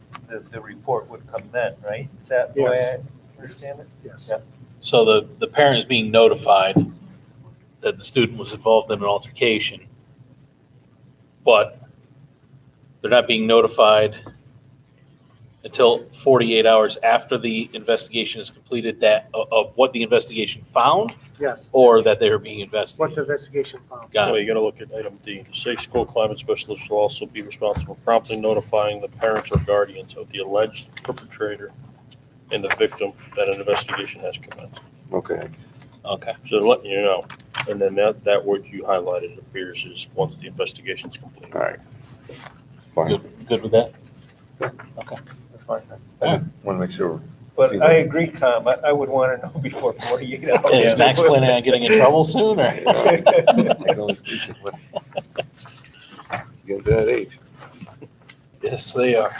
the report would come then, right? Is that the way I understand it? Yes. Yeah. So the parent is being notified that the student was involved in an altercation, but they're not being notified until 48 hours after the investigation is completed of what the investigation found, Yes, or that they're being what investigated. the investigation found. Got Well, it. you gotta look at item D. The safe school climate specialist will also be responsible for promptly notifying the parents or guardians of the alleged perpetrator and the victim that an investigation has commenced. Okay. Okay. So they're letting you know. And then that word you highlighted appears is once the investigation's complete. All right. Fine. Good with that? That's fine. I just want to make sure. But I agree, Tom, I would want to know before 48 hours. Is Max planning on getting in trouble soon, or? I can only speak to what. Getting to that age. Yes, they are.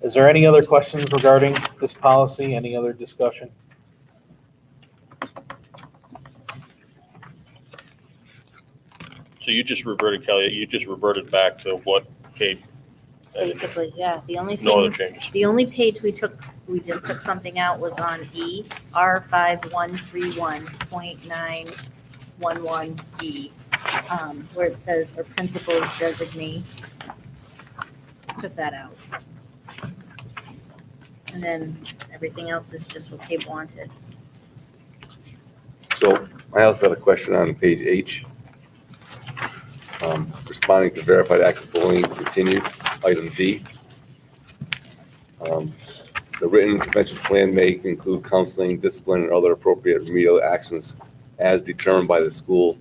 Is there any other questions regarding this policy? Any other discussion? So you just reverted, Kelly, you just reverted back to what Kate. Basically, yeah, the only No other thing, changes. the only page we just took something out was on E, R5131.911E, where it says, or principal's designee. Took that out. And then everything else is just what Kate wanted. So I also had a question on page H. Responding to verified acts of bullying continued, item D. The written intervention plan may include counseling, discipline, and other appropriate remedial actions as determined by the school,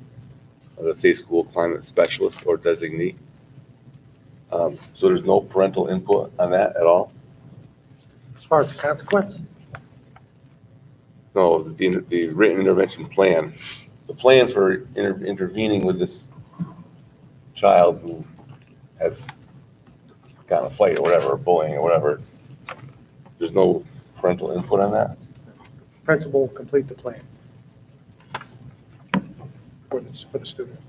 the safe school climate specialist or designee. So there's no parental input on that at all? As far as the consequence, No, the written intervention plan, the plan for intervening with this child who has gotten a fight or whatever, or bullying or whatever, there's no parental input on that? principal will complete the plan for the student.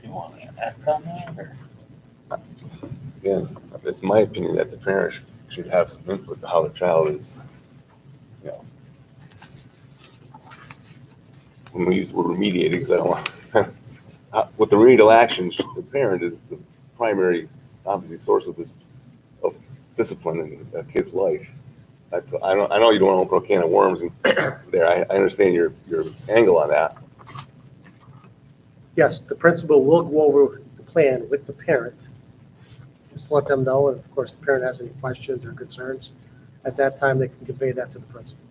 Do you want to act on that, or? Again, it's my opinion that the parents should have some input to how the child is, you know. When we use the word remediating, because I don't want, with the remedial actions, the parent is the primary, obviously, source of discipline in a kid's life. I know you don't want to open a can of worms there. I understand your angle on that. Yes, the principal will go over the plan with the parent. Just let them know, and of course, the parent has any questions or concerns. At that time, they can convey that to the principal.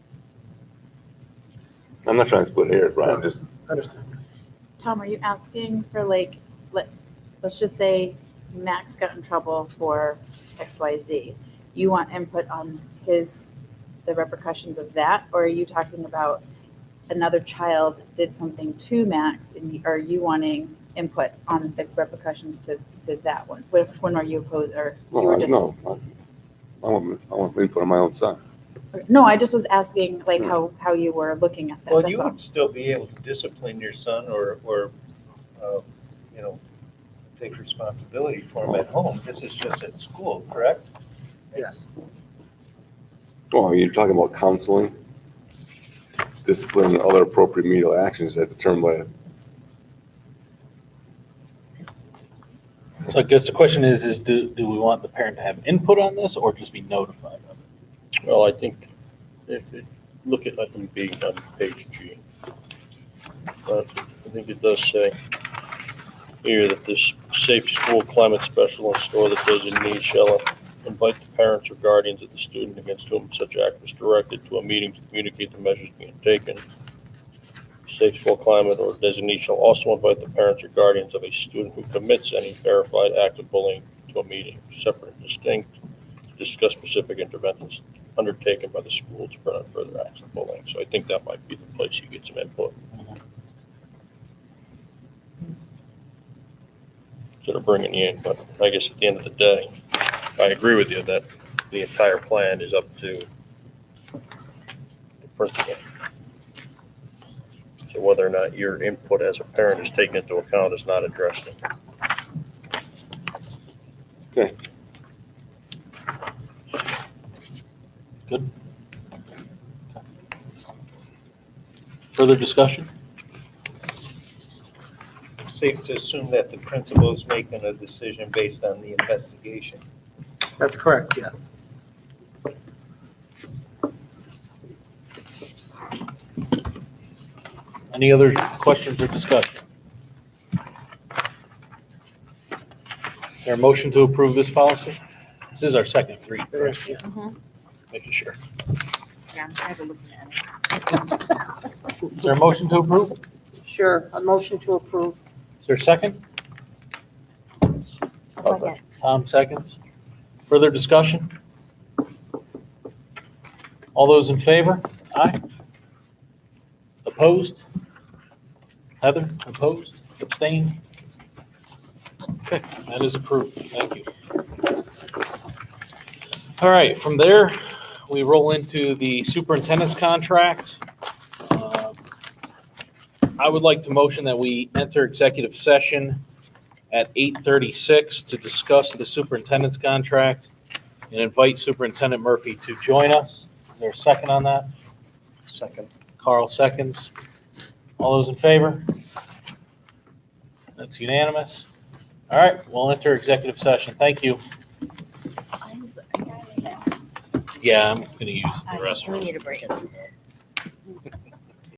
I'm not trying to split hairs, Brian, just, Understand? Tom, are you asking for let's just say Max got in trouble for XYZ. You want input on the repercussions of that, or are you talking about another child did something to Max, and are you wanting input on the repercussions to that one? Which one are you opposed, or you were just? no, I want input on my own son. No, I just was asking how you were looking at that. Well, that's you all. would still be able to discipline your son or you know, take responsibility for him at home. This is just at school, correct? Yes. Well, you're talking about counseling, discipline, and other appropriate remedial actions as determined by. So I guess the question is do we want the parent to have input on this or just be notified of it? Well, I think, look at item B on page G. But I think it does say here that this safe school climate specialist or the designee shall invite the parents or guardians of the student against whom such act was directed to a meeting to communicate the measures being taken. Safe school climate or designee shall also invite the parents or guardians of a student who commits any verified act of bullying to a meeting, separate and distinct, to discuss specific interventions undertaken by the school to prevent further acts of bullying. So I think that might be the place you get some input. that are bringing you in, but I guess at the end of the day, I agree with you that the entire plan is up to the principal. So whether or not your input as a parent is taken into account is not addressed. Okay. Good. Further discussion? Safe to assume that the principal is making a decision based on the investigation. That's correct, yes. Any other questions or discussion? Is there a motion to approve this policy? This is our second read, correct? Making sure. Yeah, I'm tired of looking at it. Is there a motion to approve? Sure, a motion to approve. Is there a second? Second. Tom seconds. Further discussion? All those in favor? Aye. Opposed? Heather, opposed? Abstained? Okay, that is approved. Thank you. All right, from there, we roll into the superintendent's contract. I would like to motion that we enter executive session at 8:36 to discuss the superintendent's contract and invite Superintendent Murphy to join us. Is there a second on that? Second. Carl seconds. All those in favor? That's unanimous. All right, we'll enter executive session. Thank you. Yeah, I'm going to use the We restroom. need a break.